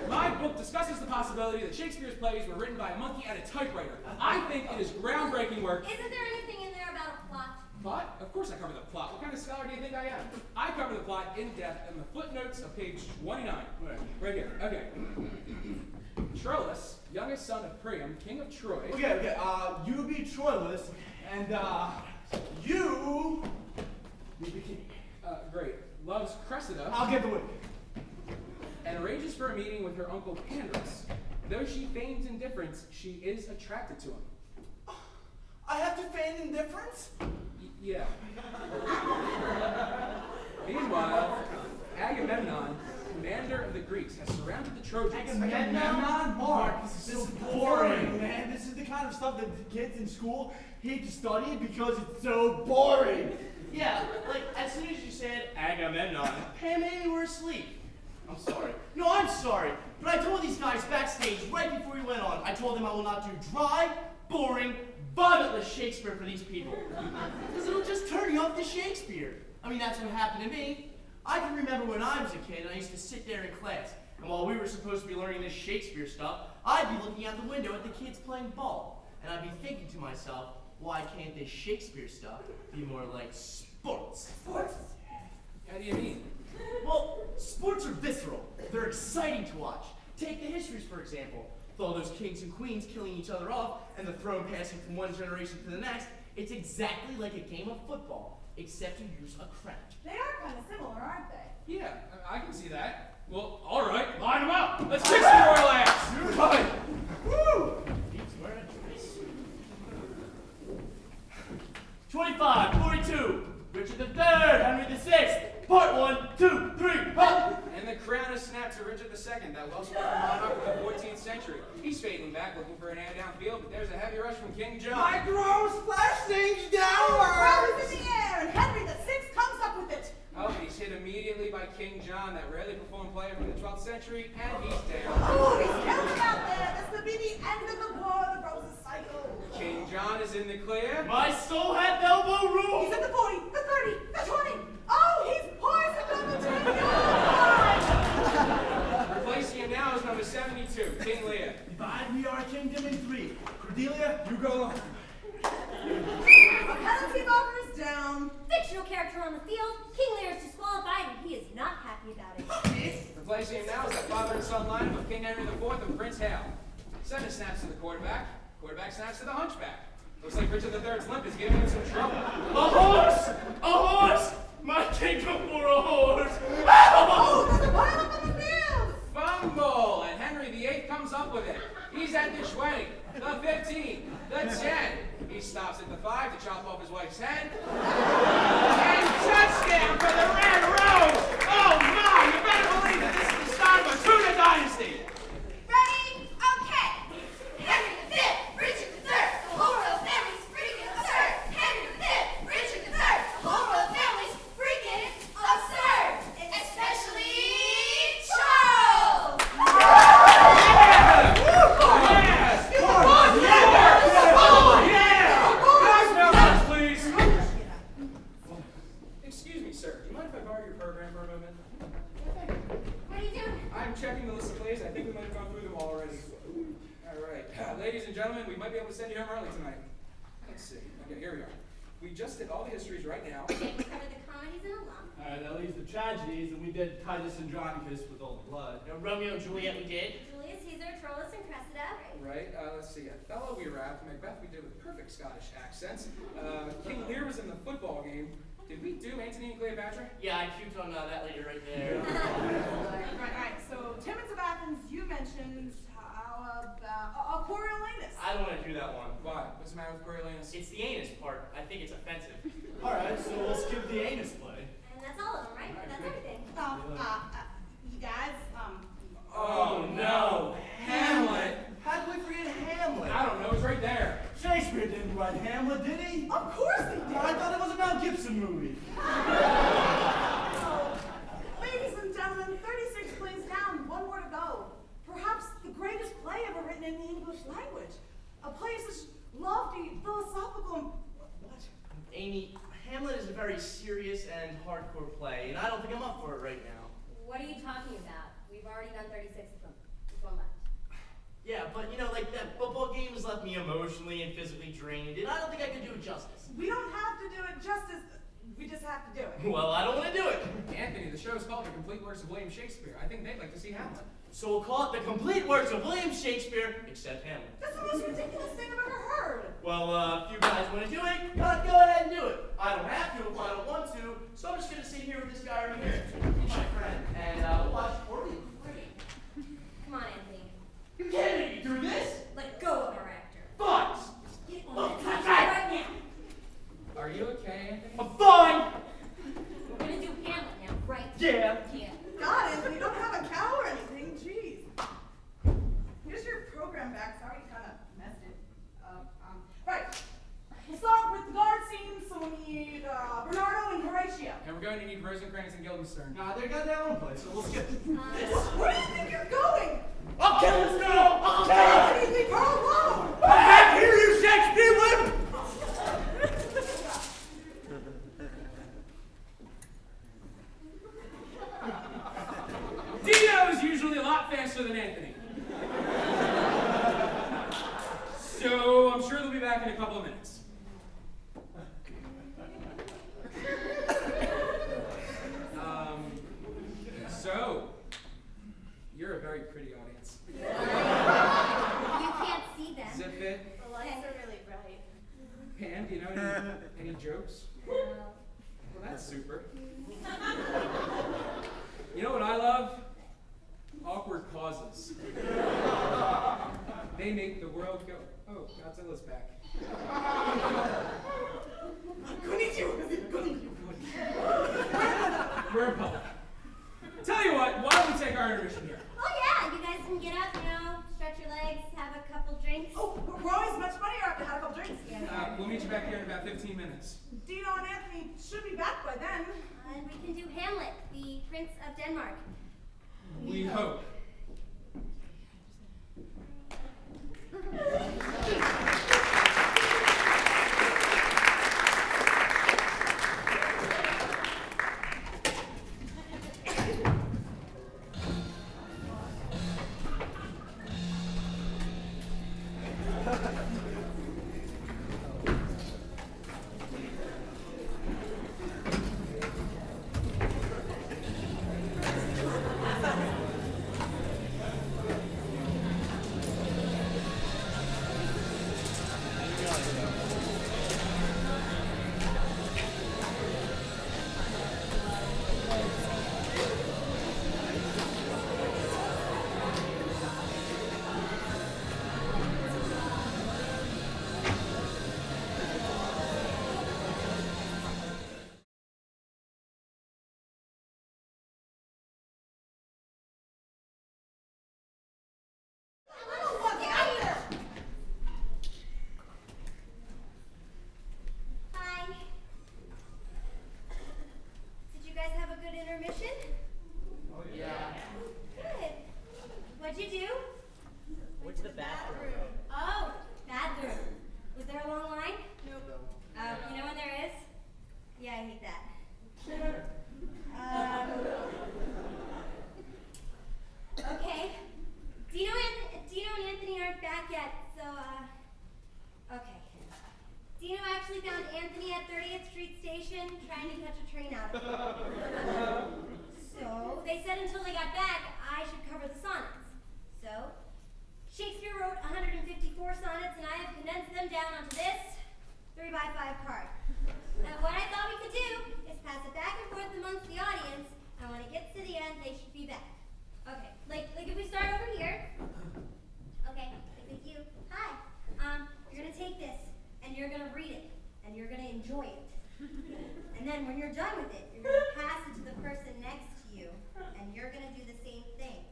[SPEAKER 5] My book discusses the possibility that Shakespeare's plays were written by a monkey at a typewriter. I think it is groundbreaking work.
[SPEAKER 4] Isn't there anything in there about a plot?
[SPEAKER 5] Plot? Of course I cover the plot. What kind of scholar do you think I am? I cover the plot in depth in the footnotes of page 29. Right here. Okay. Troilus, youngest son of Priam, king of Troy.
[SPEAKER 3] Okay. You be Troilus, and you be the king.
[SPEAKER 5] Great. Loves Cressida.
[SPEAKER 3] I'll get the wig.
[SPEAKER 5] And arranges for a meeting with her uncle Pandarus. Though she feigns indifference, she is attracted to him.
[SPEAKER 3] I have to feign indifference?
[SPEAKER 5] Yeah. Meanwhile, Agamemnon, commander of the Greeks, has surrounded the Trojans.
[SPEAKER 3] Agamemnon? Mark, this is boring, man. This is the kind of stuff that the kids in school hate to study because it's so boring.
[SPEAKER 1] Yeah, like as soon as you said Agamemnon, Pam and Amy were asleep. I'm sorry. No, I'm sorry. But I told these guys backstage right before we went on, I told them I will not do dry, boring, vomitless Shakespeare for these people. Because it'll just turn you off to Shakespeare. I mean, that's what happened to me. I can remember when I was a kid and I used to sit there in class. And while we were supposed to be learning this Shakespeare stuff, I'd be looking out the window at the kids playing ball. And I'd be thinking to myself, why can't this Shakespeare stuff be more like sports?
[SPEAKER 2] Sports?
[SPEAKER 5] How do you mean?
[SPEAKER 1] Well, sports are visceral. They're exciting to watch. Take the histories, for example. With all those kings and queens killing each other off and the throne passing from one generation to the next, it's exactly like a game of football, except you use a crown.
[SPEAKER 2] They are kind of similar, aren't they?
[SPEAKER 5] Yeah, I can see that. Well, all right, line them up. Let's kick some royal ass.
[SPEAKER 3] Right. Woo!
[SPEAKER 1] He's wearing a dress. 25, 42, Richard III, Henry VI, part 1, 2, 3, hop!
[SPEAKER 5] And the crown is snapped to Richard II, that well-spoken monarch of the 14th century. century. He's fading back, looking for an hand downfield, but there's a heavy rush from King John.
[SPEAKER 3] My throw splash things
[SPEAKER 2] The
[SPEAKER 3] downward!
[SPEAKER 2] crowd is in the air, and Henry VI comes up with it.
[SPEAKER 5] Oh, but he's hit immediately by King John, that rarely performed player from the 12th century, and he's down.
[SPEAKER 2] Oh, he's killed him out there. This will be the end of the War of the Roses cycle.
[SPEAKER 5] King John is in the clear.
[SPEAKER 1] My soul hath elbow room.
[SPEAKER 2] He's at the 40, the 30, the 20. Oh, he's poisoned on the 10 yard.
[SPEAKER 5] Replacing him now is number 72, King Lear.
[SPEAKER 3] Divide we our kingdom in three. Cordelia, you go on.
[SPEAKER 2] A penalty marker is down.
[SPEAKER 4] Fictional character on the field. King Lear is disqualified, and he is not happy about it.
[SPEAKER 5] Replacing him now is that father and son lineup of King Henry IV and Prince Hale. Center snaps to the quarterback. Quarterback snaps to the hunchback. Looks like Richard III's limp is giving him some trouble.
[SPEAKER 1] A horse! A horse! My kingdom for a horse!
[SPEAKER 2] Oh, there's a pile up on the field.
[SPEAKER 5] Fumble! And Henry VIII comes up with it. He's at the 20, the 15, the 10. He stops at the 5 to chop off his wife's head. And touchdown for the Red Rose! Oh my! You better believe that this is the start of a Tudor dynasty!
[SPEAKER 4] Ready? Okay. Henry V, Richard III, the whole royal family's freaking absurd. Henry V, Richard III, the whole royal family's freaking absurd. Especially Charles.
[SPEAKER 5] Excuse me, sir. Do you mind if I borrow your program for a moment?
[SPEAKER 4] What are you doing?
[SPEAKER 5] I'm checking the list of plays. I think we might have gone through them already. All right. Ladies and gentlemen, we might be able to send you home early tonight. Let's see. Okay, here we are. We just did all the histories right now.
[SPEAKER 4] Okay, we covered the comedies and alum.
[SPEAKER 3] That leaves the tragedies, and we did Titus Andronicus with all the blood.
[SPEAKER 1] Romeo and Juliet we did.
[SPEAKER 4] Julius Caesar, Troilus, and Cressida.
[SPEAKER 5] Right. Let's see. Othello we wrapped. Macbeth we did with perfect Scottish accents. King Lear was in the football game. Did we do Antony and Cleopatra?
[SPEAKER 1] Yeah, I cute on that lady right there.
[SPEAKER 2] Right. So, Timmons of Athens, you mentioned how about Coriolanus.
[SPEAKER 1] I don't want to do that one.
[SPEAKER 5] Why? What's the matter with Coriolanus?
[SPEAKER 1] It's the anus part. I think it's offensive.
[SPEAKER 3] Alright, so we'll skip the anus play.
[SPEAKER 4] And that's all of them, right? That's everything.
[SPEAKER 2] You guys,
[SPEAKER 5] Oh no! Hamlet!
[SPEAKER 3] How did we forget Hamlet?
[SPEAKER 5] I don't know. It's right there.
[SPEAKER 3] Shakespeare didn't write Hamlet, did he?
[SPEAKER 2] of course he did.
[SPEAKER 3] I thought it was a Mel Gibson movie.
[SPEAKER 2] Ladies and gentlemen, 36 plays down, one more to go. Perhaps the greatest play ever written in the English language. A play such lofty, philosophical, and what?
[SPEAKER 1] Amy, Hamlet is a very serious and hardcore play, and I don't think I'm up for it right now.
[SPEAKER 4] What are you talking about? We've already done 36 of them. There's one left.
[SPEAKER 1] Yeah, but you know, like that football game has left me emotionally and physically drained, and I don't think I could do it justice.
[SPEAKER 2] We don't have to do it justice. We just have to do it.
[SPEAKER 1] Well, I don't want to do it.
[SPEAKER 5] Anthony, the show is called The Complete Works of William Shakespeare. I think they'd like to see Hamlet.
[SPEAKER 1] So we'll call it The Complete Works of William Shakespeare, except Hamlet.
[SPEAKER 2] That's the most ridiculous thing I've ever heard.
[SPEAKER 1] Well, if you guys want to do it, go ahead and do it. I don't have to if I don't want to, so I'm just going to sit here with this guy right here. He's my friend, and we'll watch Orly.
[SPEAKER 4] Come on, Anthony.
[SPEAKER 1] You can't make me do this!
[SPEAKER 4] Let go of our actor.
[SPEAKER 1] Fine!
[SPEAKER 4] Get on the couch right now.
[SPEAKER 5] Are you okay, Anthony?
[SPEAKER 1] I'm fine!
[SPEAKER 4] We're gonna do Hamlet now, right?
[SPEAKER 1] Yeah.
[SPEAKER 4] Yeah.
[SPEAKER 2] God, Anthony, you don't have a cow or anything. Jeez. Here's your program back. Sorry, you kind of messed it up. Right. We'll start with the guard scene, so we need Bernardo and Horatio.
[SPEAKER 5] And we're going to need Rosencrantz and Guildenstern.
[SPEAKER 3] Nah, they got their own place, so we'll skip this.
[SPEAKER 2] Where do you think you're going?
[SPEAKER 1] I'll kill this girl! I'll kill her!
[SPEAKER 2] Leave me her alone.
[SPEAKER 1] I can't hear you, Shakespeare!
[SPEAKER 5] Dino is usually a lot faster than Anthony. So I'm sure they'll be back in a couple of minutes. So you're a very pretty audience.
[SPEAKER 4] You can't see them.
[SPEAKER 5] Zip it.
[SPEAKER 4] The lights are really bright.
[SPEAKER 5] Pam, do you know any jokes?
[SPEAKER 4] No.
[SPEAKER 5] Well, that's super. You know what I love? Awkward pauses. They make the world go, oh, Godzilla's back. We're in public. Tell you what, why don't we take our intermission here?
[SPEAKER 4] Oh yeah, you guys can get up, stretch your legs. drinks?
[SPEAKER 2] Oh, we're always much funnier after had a couple drinks.
[SPEAKER 5] We'll meet you back here in about 15 minutes.
[SPEAKER 2] Dino and Anthony should be back by then.
[SPEAKER 4] And we can do Hamlet, the Prince of Denmark.
[SPEAKER 5] We hope.
[SPEAKER 4] Hi. Did you guys have a good intermission?
[SPEAKER 1] Oh, yeah.
[SPEAKER 4] Good. What'd you do?
[SPEAKER 1] Went to the bathroom.
[SPEAKER 4] Oh, bathroom. Was there a long line?
[SPEAKER 2] Nope.
[SPEAKER 4] You know when there is? Yeah, I hate that. Okay. Dino and Anthony aren't back yet, so, okay. Dino actually found Anthony at 30th Street Station trying to catch a train out of it. So, they said until they got back, I should cover the sonnets. So, Shakespeare wrote 154 sonnets, and I have condensed them down onto this 3x5 card. Now, what I thought we could do is pass it back and forth amongst the audience, and when it gets to the end, they should be back. Okay, like if we start over here. Okay, like with you. Hi. You're gonna take this, and you're gonna read it, and you're gonna enjoy it. And then when you're done with it, you're gonna pass it to the person next to you, and you're gonna do the same thing.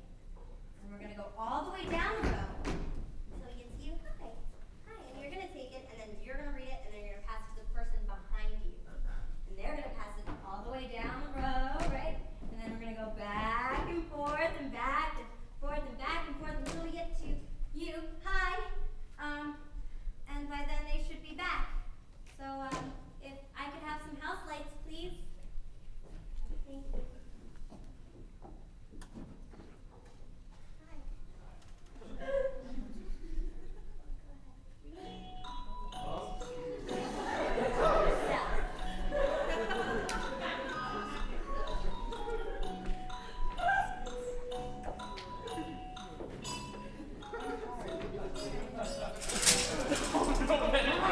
[SPEAKER 4] And we're gonna go all the way down the row until we get to you. Hi. Hi. And you're gonna take it, and then you're gonna read it, and then you're gonna pass it to the person behind you. And they're gonna pass it all the way down the row, right? And then we're gonna go back and forth and back and forth and back and forth until we get to you. Hi. And by then they should be back. So, if I could have some house lights, please. Thank you.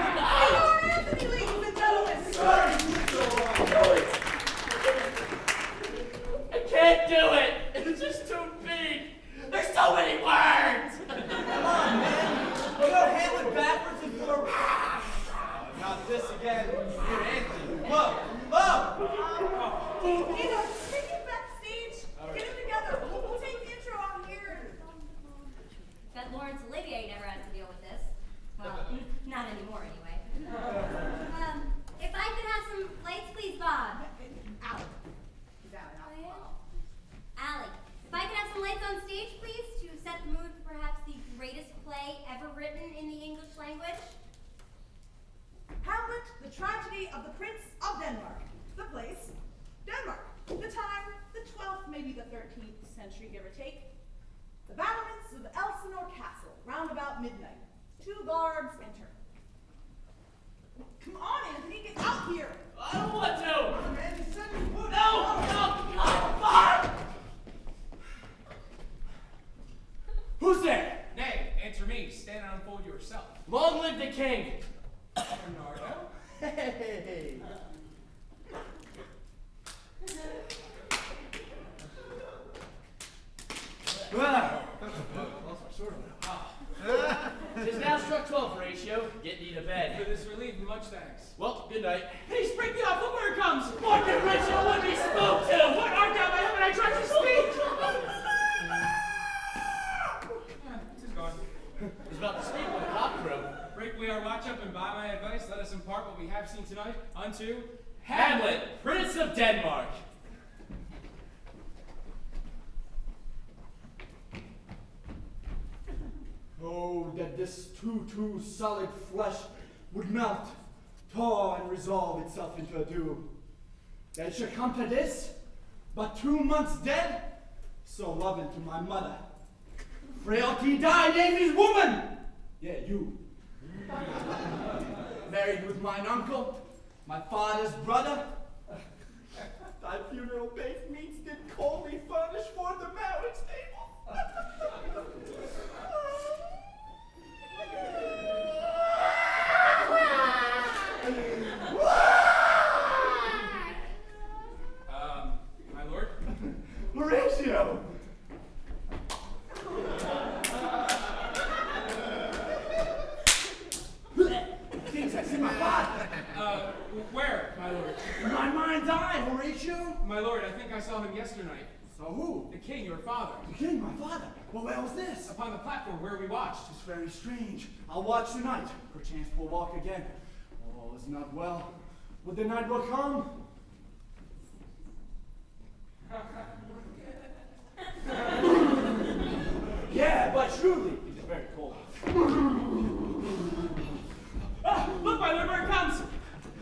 [SPEAKER 2] Anthony, ladies and gentlemen.
[SPEAKER 1] I can't do it. It's just too big. There's so many words.
[SPEAKER 3] Come on, man. We'll go Hamlet backwards and forwards. Not this again. You're Anthony. Whoa. Whoa.
[SPEAKER 2] Dino, take it backstage. Get it together. We'll take the intro out here.
[SPEAKER 4] Bet Lawrence Olivier never has to deal with this. Well, not anymore anyway. If I could have some lights, please, Bob.
[SPEAKER 2] Out. He's out.
[SPEAKER 4] Oh, yeah? Allie, if I could have some lights on stage, please, to set the mood for perhaps the greatest play ever written in the English language.
[SPEAKER 2] Hamlet, the tragedy of the Prince of Denmark. The place, Denmark. The time, the 12th, maybe the 13th century, give or take. The battlements of Elsinore Castle, round about midnight. 2 guards enter. Come on, Anthony, get out here.
[SPEAKER 1] I don't want to.
[SPEAKER 3] Come on, man. You said you would.
[SPEAKER 1] No, God, fuck! Who's there?
[SPEAKER 5] Nay, answer me. Stand and unfold yourself.
[SPEAKER 1] Long live the king.
[SPEAKER 5] Bernardo?
[SPEAKER 3] Hey.
[SPEAKER 1] It's now struck 12, Horatio. Get thee to
[SPEAKER 5] For
[SPEAKER 1] bed.
[SPEAKER 5] this relief, much thanks.
[SPEAKER 1] Well, good night.
[SPEAKER 6] Hey, spring me off, look where it comes!
[SPEAKER 1] What did Horatio would be spoke to?
[SPEAKER 6] What art thou, my heaven, I try to speak!
[SPEAKER 5] Tis gone.
[SPEAKER 1] He's about to speak.
[SPEAKER 5] watch up and buy my advice, let us impart what we have seen tonight unto
[SPEAKER 1] Hamlet, Prince of Denmark.
[SPEAKER 3] Oh, that this too solid flesh would melt, thaw, and resolve itself into a dew. That it should come to this, but 2 months dead, so loving to my mother. Frailty died, name is woman! Yeah, you. Married with mine uncle, my father's brother. Thy funeral baked meats did coldly furnish for the marriage table.
[SPEAKER 5] My lord?
[SPEAKER 3] Horatio! Things I see my father.
[SPEAKER 5] Where, my lord?
[SPEAKER 3] In my mind's eye, Horatio.
[SPEAKER 5] My lord, I think I saw him yesternight.
[SPEAKER 3] So who?
[SPEAKER 5] The king, your father.
[SPEAKER 3] The king, my father. Well, where was this?
[SPEAKER 5] Upon the platform where we watched.
[SPEAKER 3] It's very strange. I'll watch tonight. Perchance we'll walk again. All is not well. But the night will come. Yeah, but truly, it is very cold. Look, my lord, where it comes!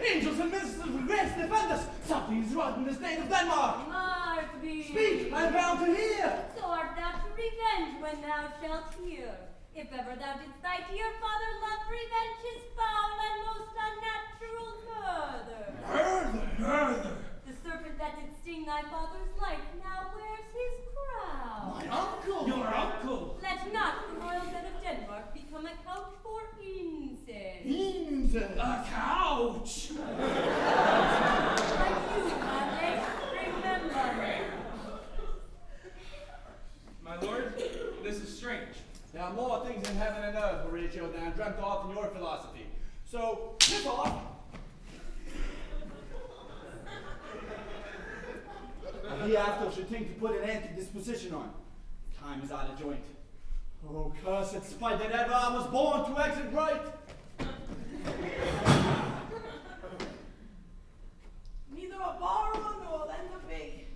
[SPEAKER 3] Angels and ministers of grace defend us! Something is wrong in the state of Denmark!
[SPEAKER 4] Marby.
[SPEAKER 3] Speak! I am bound to hear!
[SPEAKER 4] So art thou to revenge when thou shalt hear. If ever thou didst thy dear father love, revenge his foul and most unnatural murder.
[SPEAKER 3] Murder!
[SPEAKER 4] The serpent that did sting thy father's life now wears his crown.
[SPEAKER 3] My uncle!
[SPEAKER 5] Your uncle!
[SPEAKER 4] Let not the royal bed of Denmark become a couch for insects.
[SPEAKER 3] Insects!
[SPEAKER 5] A couch!
[SPEAKER 4] Like you, Malay, remember.
[SPEAKER 5] My lord, this is strange.
[SPEAKER 3] There are more things in heaven and earth, Horatio, than I dreamt of in your philosophy. So, piss off! Hereafter should think to put an end to this position on. Time is out of joint. Oh, cursed spite that ever I was born to exit right!
[SPEAKER 2] Neither a borrower nor lender be.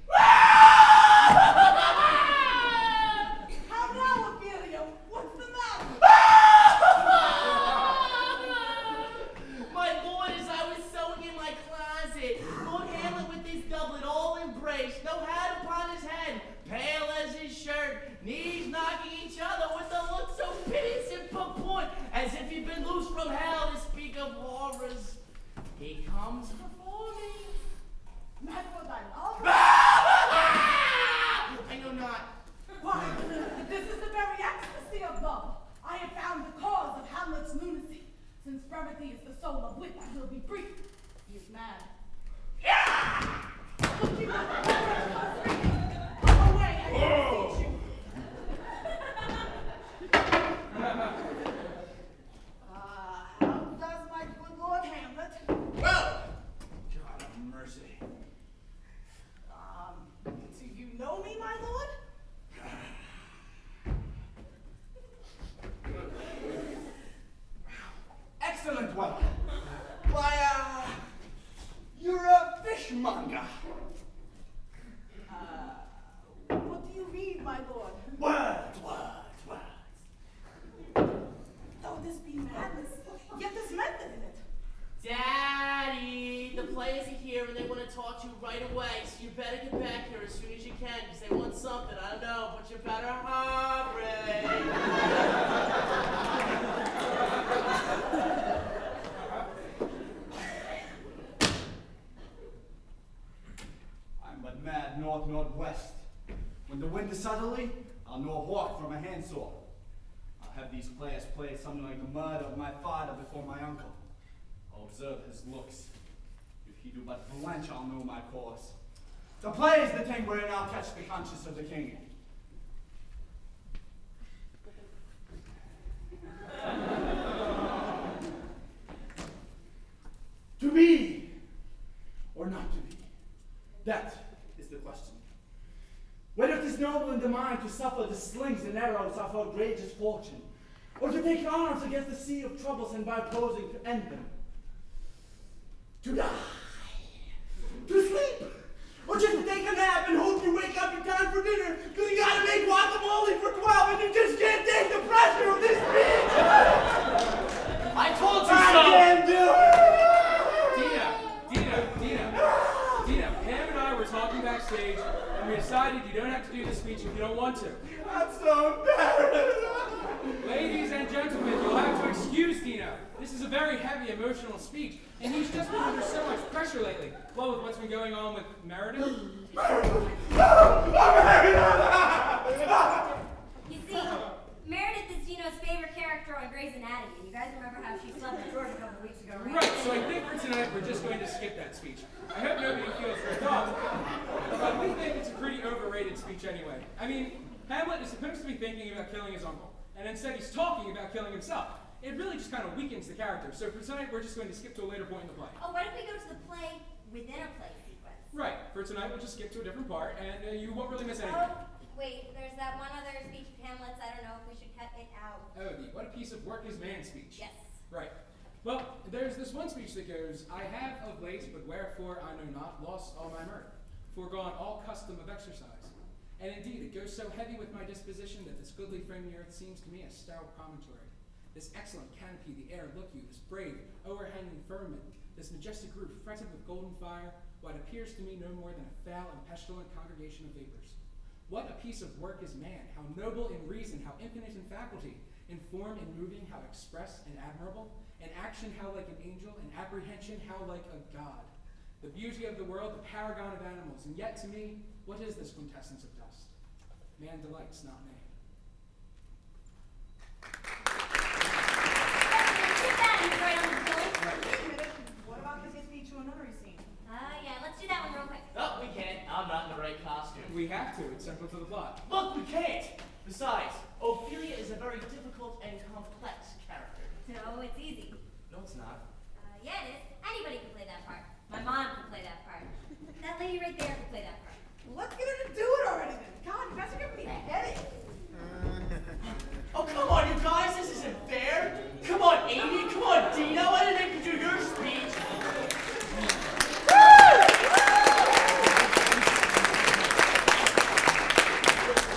[SPEAKER 2] How now, Ophelia? What's the matter?
[SPEAKER 1] My lord, as I was sewing in my closet, Lord Hamlet with his doublet all embraced, no hat upon his head, pale as his shirt, knees knocking each other with a look so piteous and purport, as if he'd been loose from hell to speak of horrors. He comes before me.
[SPEAKER 2] Not for thy love?
[SPEAKER 1] I know not.
[SPEAKER 2] Why, this is the very ecstasy of love. I have found the cause of Hamlet's lunacy. Since brevity is the soul of wit, I will be brief. He is mad. Look you up, come away, I beseech you. How does my good Lord Hamlet?
[SPEAKER 3] Well! God have mercy.
[SPEAKER 2] Do you know me, my lord?
[SPEAKER 3] Excellent one. Why, you're a fishmonger.
[SPEAKER 2] What do you read, my lord?
[SPEAKER 3] Words.
[SPEAKER 2] Though this be madness, yet there's method in it.
[SPEAKER 1] Daddy, the players are here and they want to talk to you right away, so you better get back here as soon as you can, because they want something, I don't know, but you better hurry.
[SPEAKER 3] I'm but mad north-northwest. When the wind is southerly, I'll know a hawk from a handsaw. I'll have these players play something like the murder of my father before my uncle. I'll observe his looks. If he do but blench, I'll know my course. The play is the thing wherein I'll catch the conscience of the king. To be or not to be? That is the question. Whether it is noble in the mind to suffer the slings and arrows of outrageous fortune, or to take arms against the sea of troubles and by opposing to end them. To die, to sleep, or just to take a nap and hope you wake up in time for dinner because you gotta make guacamole for 12 and you just can't take the pressure of this speech.
[SPEAKER 1] I told you
[SPEAKER 3] I
[SPEAKER 1] so!
[SPEAKER 3] can't do it!
[SPEAKER 5] Dina, Pam and I were talking backstage, and we decided you don't have to do the speech if you don't want to.
[SPEAKER 3] I'm so embarrassed.
[SPEAKER 5] Ladies and gentlemen, you'll have to excuse Dina. This is a very heavy emotional speech, and he's just been under so much pressure lately. Well, with what's been going on with Meredith.
[SPEAKER 4] You see, Meredith is Dino's favorite character on Grey's Anatomy, and you guys remember how she slept with George a couple weeks ago, right?
[SPEAKER 5] Right, so I think for tonight we're just going to skip that speech. I hope nobody feels ripped off, but we think it's a pretty overrated speech anyway. I mean, Hamlet is supposed to be thinking about killing his uncle, and instead he's talking about killing himself. It really just kind of weakens the character, so for tonight we're just going to skip to a later point in the play.
[SPEAKER 4] Oh, what if we go to the play within a play sequence?
[SPEAKER 5] Right, for tonight we'll just skip to a different part, and you won't really miss anything.
[SPEAKER 4] Oh, wait, there's that one other speech of Hamlet's. I don't know if we should cut it out.
[SPEAKER 5] Oh, the what a piece of work is man speech.
[SPEAKER 4] Yes.
[SPEAKER 5] Right. Well, there's this one speech that goes, I have of late, but wherefore I know not, lost all my mirth, foregone all custom of exercise. And indeed, it goes so heavy with my disposition that this goodly frame the earth seems to me a sterile promontory. This excellent canopy, the air, look you, this brave, o'erhanging firmament, this majestic roof, fretted with golden fire, what appears to me no more than a foul and pestilent congregation of vapors. What a piece of work is man, how noble in reason, how infinite in faculty, in form and moving, how express and admirable, in action how like an angel, in apprehension how like a god. The beauty of the world, the paragon of animals, and yet to me, what is this quintessence of dust? Man delights, not man.
[SPEAKER 4] Keep that in right on the point.
[SPEAKER 2] Wait a minute. What about the get me to a nunnery scene?
[SPEAKER 4] Yeah, let's do that one real quick.
[SPEAKER 1] No, we can't. I'm not in the right costume.
[SPEAKER 5] We have to, it's central to the plot.
[SPEAKER 1] Look, we can't! Besides, Ophelia is a very difficult and complex character.
[SPEAKER 4] No, it's easy.
[SPEAKER 1] No, it's not.
[SPEAKER 4] Yeah, it is. Anybody can play that part. My mom can play that part. That lady right there can play that part.
[SPEAKER 2] Well, let's get her to do it already then. God, you guys are giving me a headache.
[SPEAKER 1] Oh, come on, you guys, this isn't fair. Come on, Amy, come on, Dino, I didn't make you do your speech.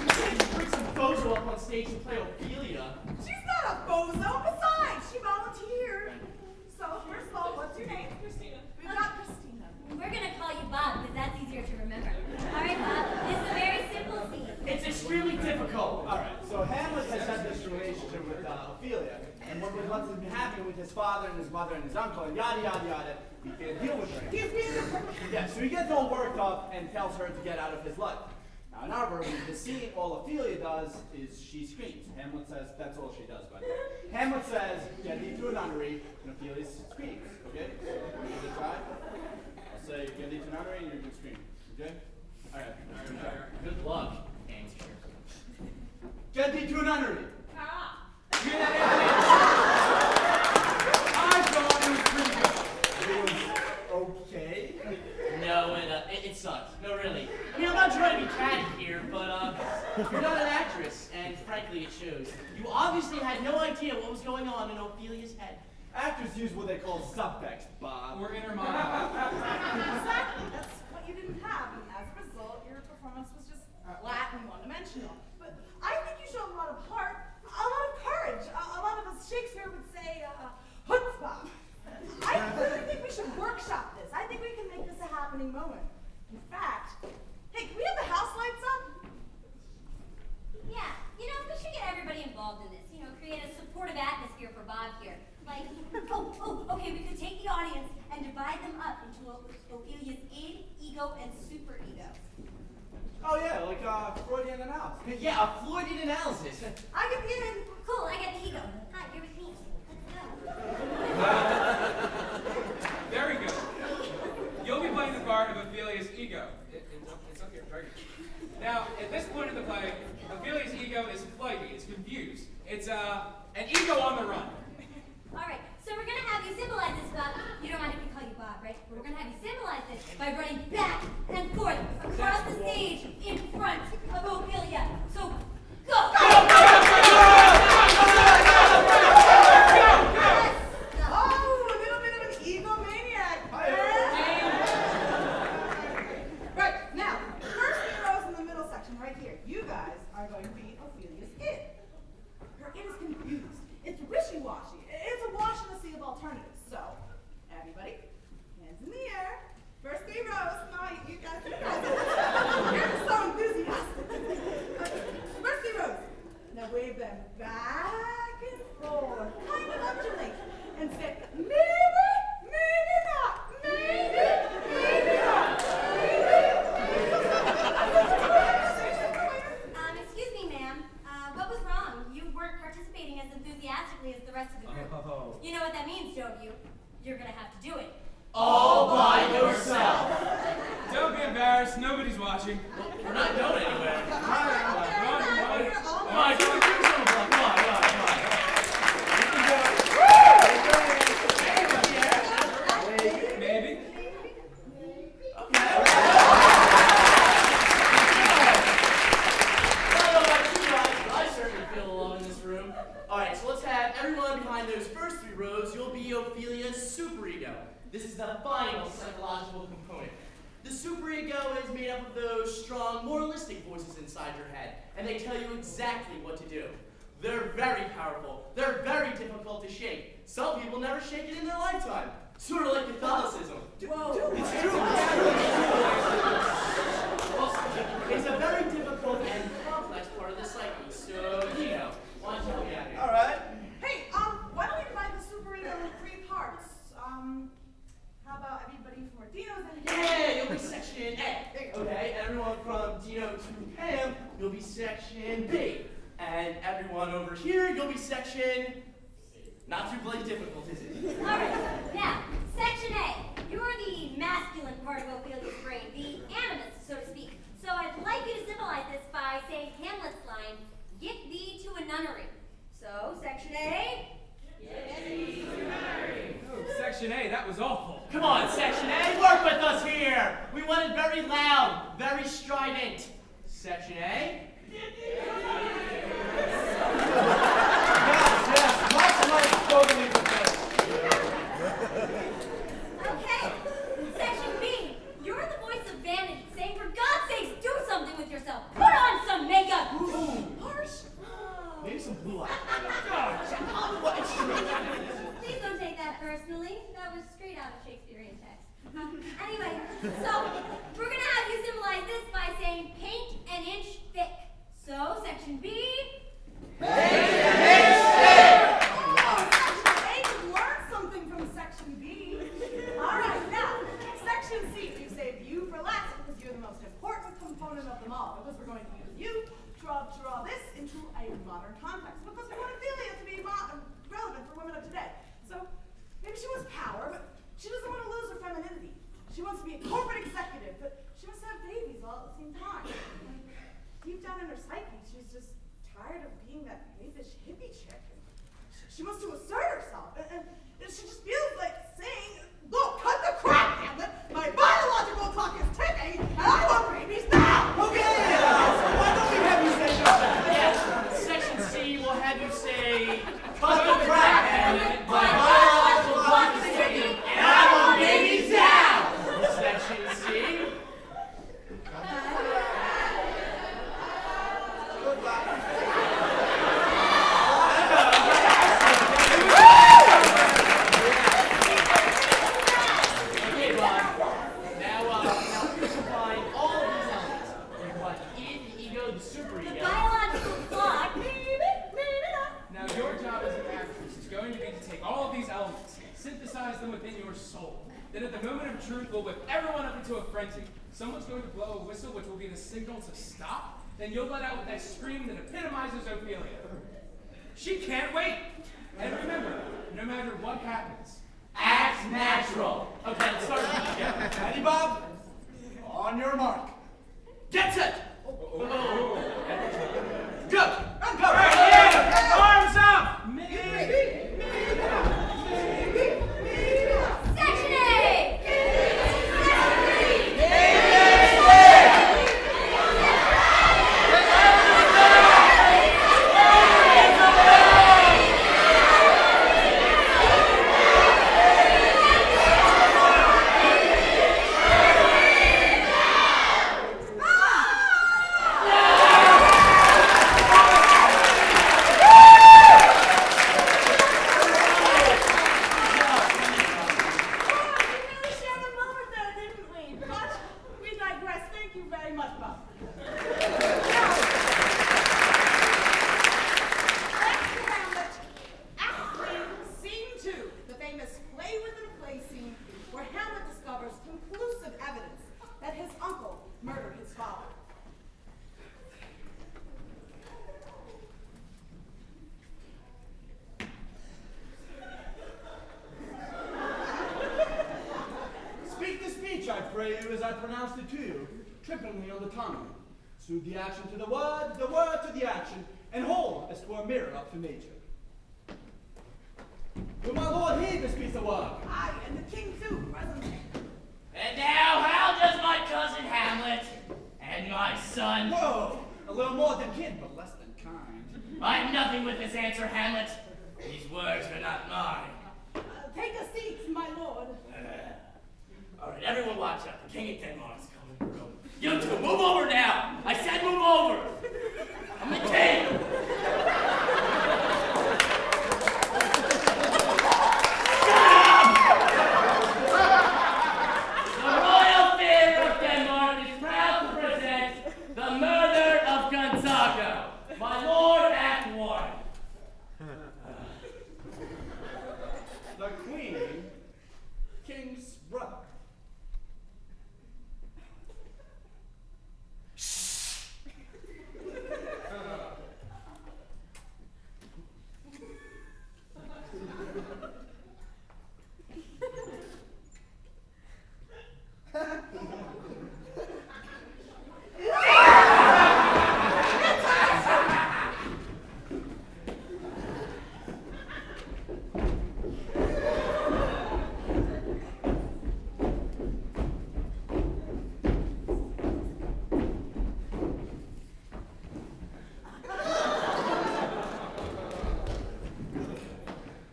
[SPEAKER 1] You can't bring some bozo up on stage and play Ophelia.
[SPEAKER 2] She's not a bozo. Besides, she volunteered. So, first of all, what's your name? Christina. We've got Christina.
[SPEAKER 4] We're gonna call you Bob because that's easier to remember. All right, Bob. This is a very simple scene.
[SPEAKER 1] It's extremely difficult.
[SPEAKER 3] All right, so Hamlet has had this relationship with Ophelia, and what's been happening with his father and his mother and his uncle, and yada, yada, yada, he can't deal with her. Yeah, so he gets all worked up and tells her to get out of his life. Now, in our version, the scene, all Ophelia does is she screams. Hamlet says, that's all she does, by the way. Hamlet says, get thee to a nunnery, and Ophelia screams, okay? So, we're going to try. I'll say, get thee to a nunnery, and you can scream, okay? All right.
[SPEAKER 1] Good luck, Amy.
[SPEAKER 3] Get thee to a nunnery.
[SPEAKER 5] You hear that, Anthony? I thought it was pretty good.
[SPEAKER 3] It was okay.
[SPEAKER 1] No, it sucked. No, really. I mean, I'm not trying to be catty here, but you're not an actress, and frankly, it shows. You obviously had no idea what was going on in Ophelia's head.
[SPEAKER 3] Actors use what they call subtext, Bob.
[SPEAKER 5] Or inner monologue.
[SPEAKER 2] Exactly. That's what you didn't have, and as a result, your performance was just flat and one-dimensional. But I think you showed a lot of heart, a lot of courage, a lot of, as Shakespeare would say, chutzpah. I really think we should workshop this. I think we can make this a happening moment. In fact, hey, can we have the house lights up?
[SPEAKER 4] Yeah, we should get everybody involved in this. Create a supportive atmosphere for Bob here. Like, okay, we could take the audience and divide them up into Ophelia's id, ego, and superego.
[SPEAKER 3] Oh yeah, like Freudian analysis.
[SPEAKER 1] Yeah, a Freudian analysis.
[SPEAKER 2] I get the in.
[SPEAKER 4] Cool, I get the ego. Hi, you're with me. Let's go.
[SPEAKER 5] Very good. You'll be playing the part of Ophelia's ego. It's up here, very good. Now, at this point in the play, Ophelia's ego is flighty, it's confused. It's an ego on the run.
[SPEAKER 4] All right, so we're going to have you symbolize this, Bob. You don't mind if we call you Bob, right? We're going to have you symbolize this by running back and forth across the stage in front of Ophelia. So, go! enthusiastically as the rest of the group.
[SPEAKER 5] Oh.
[SPEAKER 4] You know what that means, don't you? You're gonna have to do it.
[SPEAKER 1] All by yourself.
[SPEAKER 5] Don't be embarrassed. Nobody's watching.
[SPEAKER 1] We're not going anywhere.
[SPEAKER 5] Come on.
[SPEAKER 1] Come on, give me some blood. Come on.
[SPEAKER 5] Maybe.
[SPEAKER 1] Okay. I don't know about you guys, but I certainly feel alone in this room. All right, so let's have everyone behind those first 3 rows. You'll be Ophelia's superego. This is the final psychological component. The superego is made up of those strong, moralistic voices inside your head, and they tell you exactly what to do. They're very powerful. They're very difficult to shake. Some people never shake it in their lifetime. Sort of like Catholicism.
[SPEAKER 2] Whoa.
[SPEAKER 1] It's true. It's a very difficult and complex part of the psyche. So, why don't you help me out here?
[SPEAKER 3] All right.
[SPEAKER 2] Hey, why don't we divide the superego in 3 parts? How about everybody from Dino's and
[SPEAKER 1] Yeah, you'll be section A. Okay, and everyone from Dino to Pam, you'll be section B. And everyone over here, you'll be section... Not too bloody difficult, is it?
[SPEAKER 4] Alright, now, section A. You're the masculine part of Ophelia's brain, the animus, so to speak. So I'd like you to symbolize this by saying Hamlet's line, "Get thee to a nunnery." So, section A. Get thee to a nunnery.
[SPEAKER 5] Oh, section A, that was awful.
[SPEAKER 1] Come on, section A, work with us here. We want it very loud, very strident. Section A.
[SPEAKER 3] Yes, much like totally prepared.
[SPEAKER 4] Okay, section B. You're the voice of vanity, saying, for God's sakes, do something with yourself. Put on some makeup.
[SPEAKER 1] Harsh. Maybe some blue eyes.
[SPEAKER 4] Please don't take that personally. That was straight out of Shakespearean text. Anyway, so we're going to have you symbolize this by saying paint an inch thick. So, section B.
[SPEAKER 2] Oh, section A could learn something from section B. All right, now, section C. We saved you for last because you're the most important component of them all. Because we're going to use you to draw this into a modern context. Because we want Ophelia to be relevant for women of today. So maybe she wants power, but she doesn't want to lose her femininity. She wants to be a corporate executive, but she wants to have babies all at the same time. And deep down in her psyche, she's just tired of being that knavish hippie chick. She wants to assert herself, and she just feels like saying, "Look, cut the crap, Hamlet! My biological clock is ticking, and I want babies now!"
[SPEAKER 3] Okay, why don't we have you say just that?
[SPEAKER 1] Yes, section C will have you say, cut the crap, Hamlet. My biological clock is ticking, and I want babies now. Section C. Okay, Bob. Now please combine all of these elements. You want the id, the ego, the superego.
[SPEAKER 4] Biological clock.
[SPEAKER 5] Now, your job as an actress is going to be to take all of these elements, synthesize them within your soul. Then at the moment of truth, we'll whip everyone up into a frenzy. Someone's going to blow a whistle, which will be the signal to stop. Then you'll let out with that scream that epitomizes Ophelia. She can't wait. And remember, no matter what happens,
[SPEAKER 1] Act natural. Okay, let's start with the ego.
[SPEAKER 3] Ready, Bob? On your mark.
[SPEAKER 1] Get set. Go.
[SPEAKER 5] arms up!
[SPEAKER 4] Section A.
[SPEAKER 3] I pronounced it to you, trippingly on the tongue. Suit the action to the word to the action, and hold as to a mirror up to nature. Will my lord heed this piece of work?
[SPEAKER 2] Aye, and the king too, presently.
[SPEAKER 1] And now, how does my cousin Hamlet and my son?
[SPEAKER 3] Whoa! A little more than kin, but less than kind.
[SPEAKER 1] I have nothing with this answer, Hamlet. These words are not mine.
[SPEAKER 2] Take a seat, my lord.
[SPEAKER 1] All right, everyone watch out. The king of Denmark is coming. Go. You two, move over now. I said move over. I'm the king. The royal theater of Denmark is proud to present The Murder of Gonzaga. My lord, Act 1.
[SPEAKER 3] The queen, king's brother.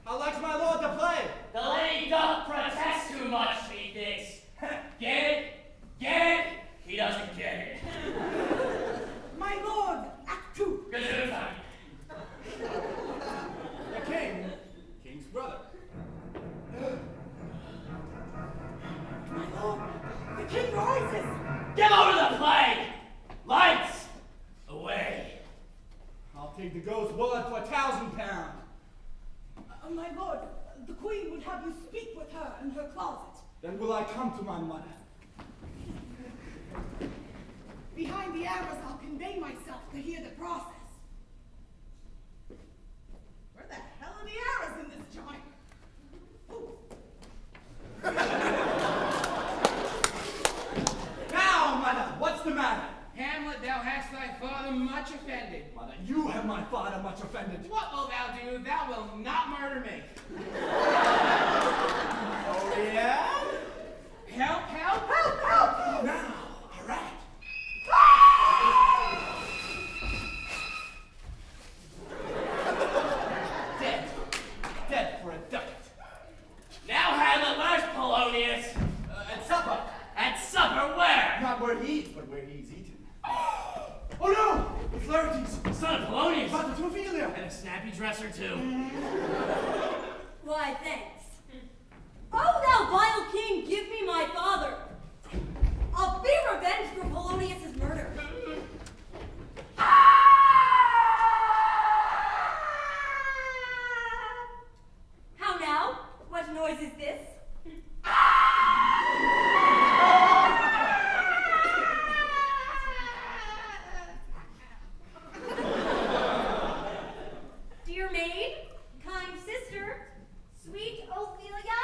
[SPEAKER 3] How likes my lord to play?
[SPEAKER 1] The lady doth protest too much, he thinks. Get it? Get it? He doesn't get it.
[SPEAKER 2] My lord, Act 2.
[SPEAKER 1] Gesundheit.
[SPEAKER 3] The king, king's brother.
[SPEAKER 2] My lord, the king rises.
[SPEAKER 1] Give over the play! Lights! Away!
[SPEAKER 3] I'll take the ghost's word for £1,000.
[SPEAKER 2] My lord, the queen would have you speak with her in her closet.
[SPEAKER 3] Then will I come to my mother.
[SPEAKER 2] Behind the arras, I'll convey myself to hear the process. Where the hell are the arras in this joint? Ooh.
[SPEAKER 3] Now, mother, what's the matter?
[SPEAKER 5] Hamlet, thou hast thy father much offended.
[SPEAKER 3] Mother, you have my father much offended.
[SPEAKER 5] What wilt thou do? Thou wilt not murder me.
[SPEAKER 3] Oh, yeah?
[SPEAKER 5] Help, help!
[SPEAKER 2] Help, help!
[SPEAKER 3] Now, all right. Dead. Dead for a ducat.
[SPEAKER 1] Now, Hamlet, where's Polonius?
[SPEAKER 3] At supper.
[SPEAKER 1] At supper, where?
[SPEAKER 3] Not where he eats, but where he's eaten. Oh no! It's Laertes.
[SPEAKER 1] Son of Polonius.
[SPEAKER 3] Brother to Ophelia.
[SPEAKER 1] And a snappy dresser, too.
[SPEAKER 8] Why, thanks. Oh, thou vile king, give me my father. I'll be revenged for Polonius' murder. How now? What noise is this? Dear maid, kind sister, sweet Ophelia.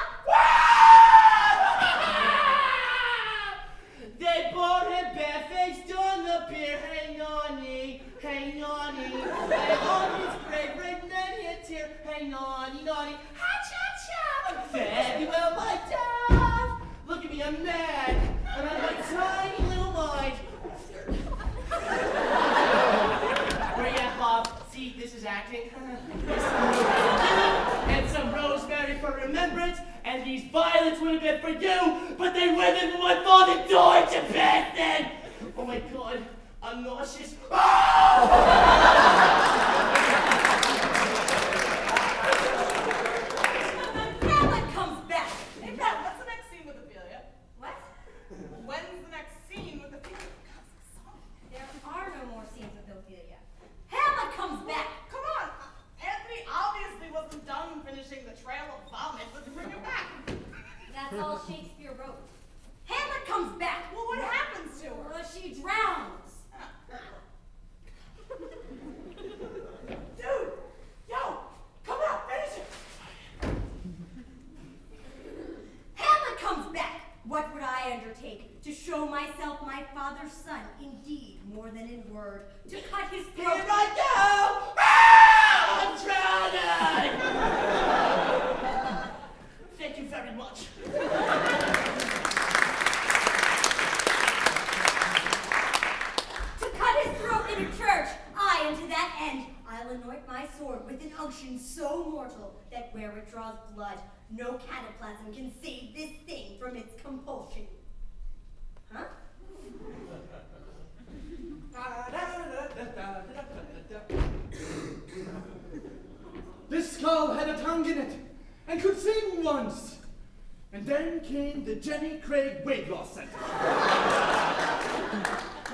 [SPEAKER 1] They bore him barefaced on the pier. Hang on ye, hang on ye. And on his grave written many a tear. Hang on ye, naughty. Ha-cha-cha. Fare thee well, my dove. Look at me, I'm mad. And I'm a tiny little mind. Where you at, Bob? See, this is acting. And some rosemary for remembrance. And these violets would have been for you, but they withered when my father died to pass then. Oh my God, I'm nauseous.
[SPEAKER 8] Hamlet comes back.
[SPEAKER 2] Hey, Pat, what's the next scene with Ophelia?
[SPEAKER 8] What?
[SPEAKER 2] When's the next scene with Ophelia?
[SPEAKER 8] There are no more scenes with Ophelia. Hamlet comes back.
[SPEAKER 2] Come on! Anthony obviously wasn't done finishing the trail of vomit. Let's bring him back.
[SPEAKER 8] That's all Shakespeare wrote. Hamlet comes back.
[SPEAKER 2] Well, what happens to her?
[SPEAKER 8] Well, she drowns.
[SPEAKER 2] Dude! Yo! Come out! Finish it!
[SPEAKER 8] Hamlet comes back. What would I undertake to show written word to cut his
[SPEAKER 1] Here
[SPEAKER 8] throat.
[SPEAKER 1] I go! Ah, I'm drowning! Thank you very much.
[SPEAKER 8] To cut his throat in a church, aye, and to that end, I'll anoint my sword with an unction so mortal that where it draws blood, no cataplasm can save this thing from its compulsion. Huh?
[SPEAKER 3] This skull had a tongue in it, and could sing once. And then came the Jenny Craig weight loss center.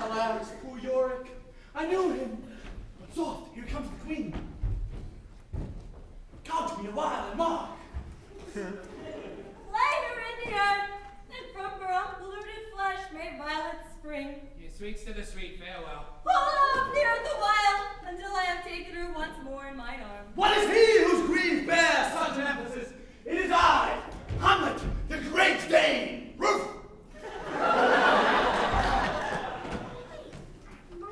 [SPEAKER 3] Alas, poor Yorick, I knew him. But soft, here comes the queen. Couch me a while and mark.
[SPEAKER 8] Lay her in the earth, and from her unpolluted flesh may violets spring.
[SPEAKER 5] Your sweets to the sweet, farewell.
[SPEAKER 8] Hold off here the while, until I have taken her once more in mine arms.
[SPEAKER 3] What is he whose grief bears such an emphasis? It is I, Hamlet, the great Dane. Roof!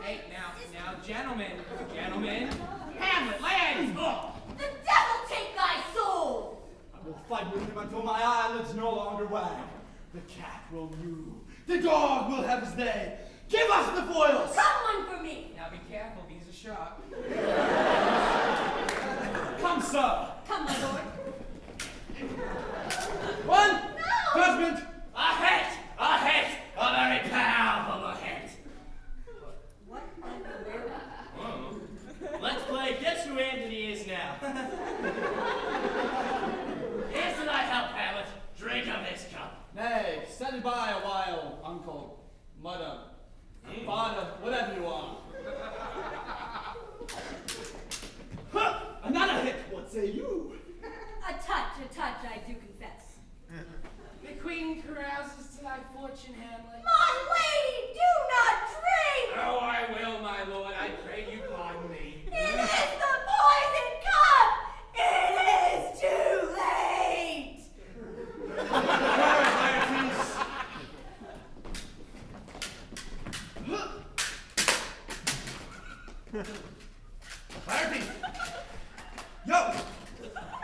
[SPEAKER 5] Hey, now, gentlemen, Hamlet, lands! Oh.
[SPEAKER 8] The devil take thy soul!
[SPEAKER 3] I will fight with him until my eyelids no longer wag. The cat will mew. The dog will have his day. Give us the foils!
[SPEAKER 8] Come one for me!
[SPEAKER 5] Now be careful, these are sharp.
[SPEAKER 3] Come, sir.
[SPEAKER 8] Come, my lord.
[SPEAKER 3] One.
[SPEAKER 8] No!
[SPEAKER 3] Judgment.
[SPEAKER 1] A hit! A very powerful hit.
[SPEAKER 8] What are you wearing?
[SPEAKER 1] Oh. Let's play Guess Who Anthony Is Now. Isn't I help, Hamlet? Drink of this cup.
[SPEAKER 3] Nay, stand by a while, uncle, mother, father, whatever you are. Huh, another hit, what say you?
[SPEAKER 8] A touch, I do confess.
[SPEAKER 5] The queen carouses to thy fortune, Hamlet.
[SPEAKER 8] My lady, do not drink!
[SPEAKER 5] Oh, I will, my lord. I pray you pardon me.
[SPEAKER 8] It is the poison cup! It is too late!
[SPEAKER 3] Clarity! Yo!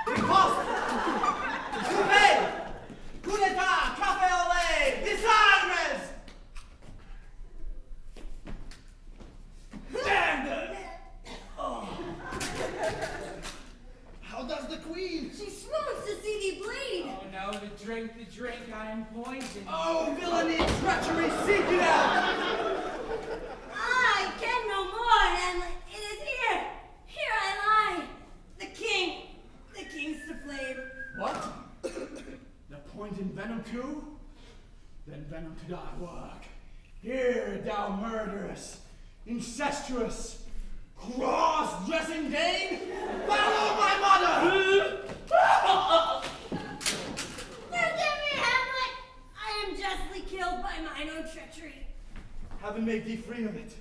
[SPEAKER 3] Impossible! Soupé! Coup d'etat! Café au lait! Disarmes! Damn it! Oh. How does the queen?
[SPEAKER 8] She swoons to see thee bleed!
[SPEAKER 5] Oh no, the drink, I am poisoned.
[SPEAKER 3] Oh, villainy, treachery, seek it out!
[SPEAKER 8] I can no more, Hamlet. It is here. Here I lie. The king's to blame.
[SPEAKER 3] What? The point in venom too? Then venom to thy work. Here, thou murderous, incestuous, cross-dressing Dane! Follow my mother!
[SPEAKER 8] Forgive me, Hamlet. I am justly killed by mine own treachery.
[SPEAKER 3] Heaven make thee free of it.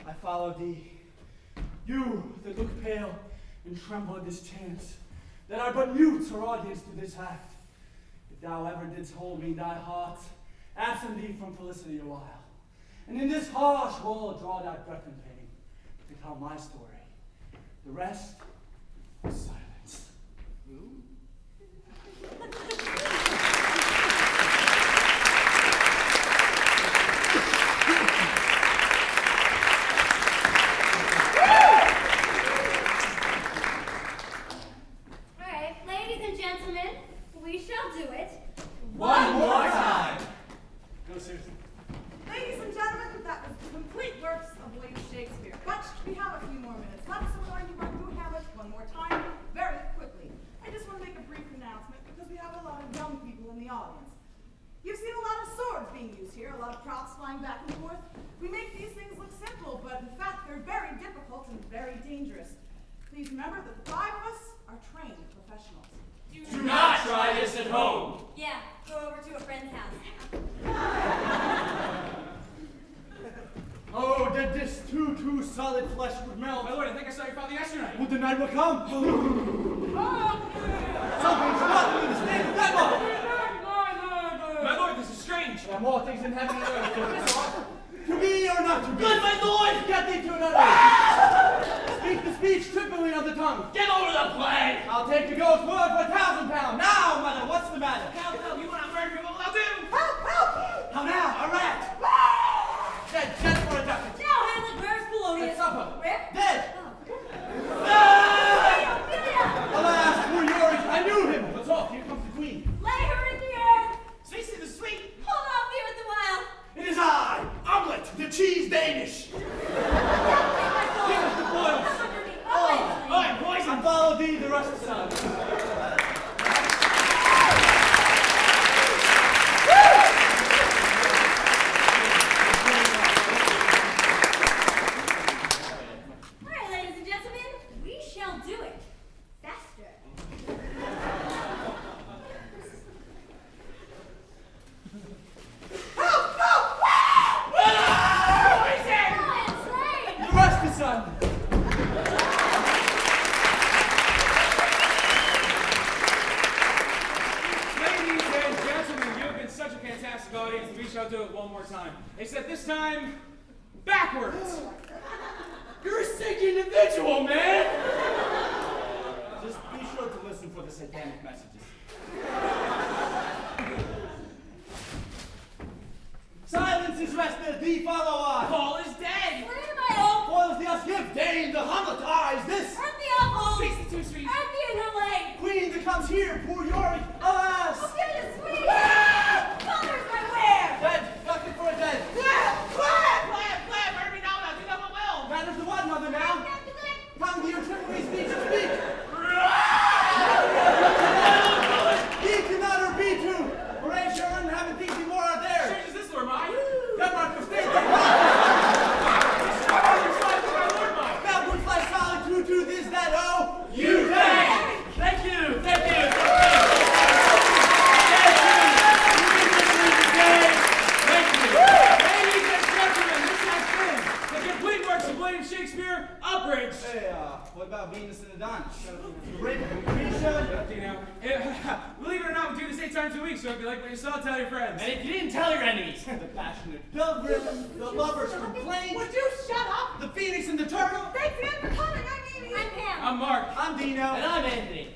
[SPEAKER 3] I follow thee. You that look pale and tremble at this chance, that are but mutes or audience to this act. If thou ever didst hold me in thy heart, absent thee from felicity a while, and in this harsh world draw thy breath in pain, to tell my story. The rest is silence.
[SPEAKER 8] All right, ladies and gentlemen, we shall do it.
[SPEAKER 1] One more time.
[SPEAKER 3] No, seriously.
[SPEAKER 2] Ladies and gentlemen, that was the complete works of William Shakespeare. But we have a few more minutes left, so we're going to run through Hamlet one more time, very quickly. I just want to make a brief announcement because we have a lot of young people in the audience. You've seen a lot of swords being used here, a lot of props flying back and forth. We make these things look simple, but in fact they're very difficult and very dangerous. Please remember that the five of us are trained professionals.
[SPEAKER 1] Do not try this at home.
[SPEAKER 8] Yeah, go over to a friend's house.
[SPEAKER 3] Oh, that this too solid flesh would melt.
[SPEAKER 5] My lord, I think I saw your father yesterday.
[SPEAKER 3] Would the night will come? Something's not in the state of Denmark!
[SPEAKER 5] My lord, this is strange.
[SPEAKER 3] There are more things in heaven and earth to be or not to be.
[SPEAKER 1] Good, my lord!
[SPEAKER 3] Get thee goes forward for £1,000. Now, mother, what's the matter?
[SPEAKER 5] Help, you want to murder me? What will I do?
[SPEAKER 3] How now, a rat? Dead, dead for a ducat.
[SPEAKER 8] Now, Hamlet, where's Polonius?
[SPEAKER 3] At supper.
[SPEAKER 8] Where?
[SPEAKER 3] Dead.
[SPEAKER 8] Oh.
[SPEAKER 3] Ah!
[SPEAKER 8] Ophelia!
[SPEAKER 3] Alas, poor Yorick, I knew him. What's off? Here comes the queen.
[SPEAKER 8] Lay her in the earth!
[SPEAKER 5] Spacey the sweet.
[SPEAKER 8] Hold off here at the while!
[SPEAKER 7] It is I, Omelet, the cheese Danish.
[SPEAKER 8] Give us
[SPEAKER 5] the boils.
[SPEAKER 3] Alright, boys, and follow thee the rest of the sun.
[SPEAKER 8] Alright, ladies and gentlemen, we shall do it. Faster.
[SPEAKER 3] The rest of the sun.
[SPEAKER 5] Ladies and gentlemen, you have been such a fantastic audience. We shall do it one more time. Except this time, backwards.
[SPEAKER 3] You're a sick individual, man! Just be sure to listen for the satanic messages. Silence is rested, thee follow I.
[SPEAKER 5] Paul is dead.
[SPEAKER 8] Where am I old?
[SPEAKER 3] Foils the us give, Dane, the Hamlet eyes, this.
[SPEAKER 8] Earth the awful!
[SPEAKER 5] Spacey too sweet.
[SPEAKER 8] Earth the in her leg!
[SPEAKER 3] Queen that comes here, poor Yorick, alas!
[SPEAKER 8] Ophelia, sweet!
[SPEAKER 3] Ah!
[SPEAKER 8] Father's my wear!
[SPEAKER 3] Dead, ducking for a dead.
[SPEAKER 5] Clap, murder me now, do that well.
[SPEAKER 3] Matters the one, mother, now. Come to your trickery, speak to speak. Ye cannot or be true. Horatio and haven't think thee more out there.
[SPEAKER 5] Strange is this, Lord mine?
[SPEAKER 3] That mark of state, that would fly solid true to this, that, oh, you think. Thank you, thank you.
[SPEAKER 5] Ladies and gentlemen, this has been the complete works of William Shakespeare, Abridged.
[SPEAKER 3] Hey, what about Venus and Adonis? Rape and Lucretia?
[SPEAKER 5] You know, believe it or not, we do this 8 times a week, so if you like what you saw, tell your friends.
[SPEAKER 1] And if you didn't tell your enemies,
[SPEAKER 3] The passionate pilgrim, the lover's complaint,
[SPEAKER 2] Would you shut up?
[SPEAKER 3] the phoenix and the turtle.
[SPEAKER 2] Thanks again for coming. I'm Amy.
[SPEAKER 8] I'm Pam.
[SPEAKER 5] I'm Mark.
[SPEAKER 3] I'm Dino.
[SPEAKER 1] and I'm Anthony.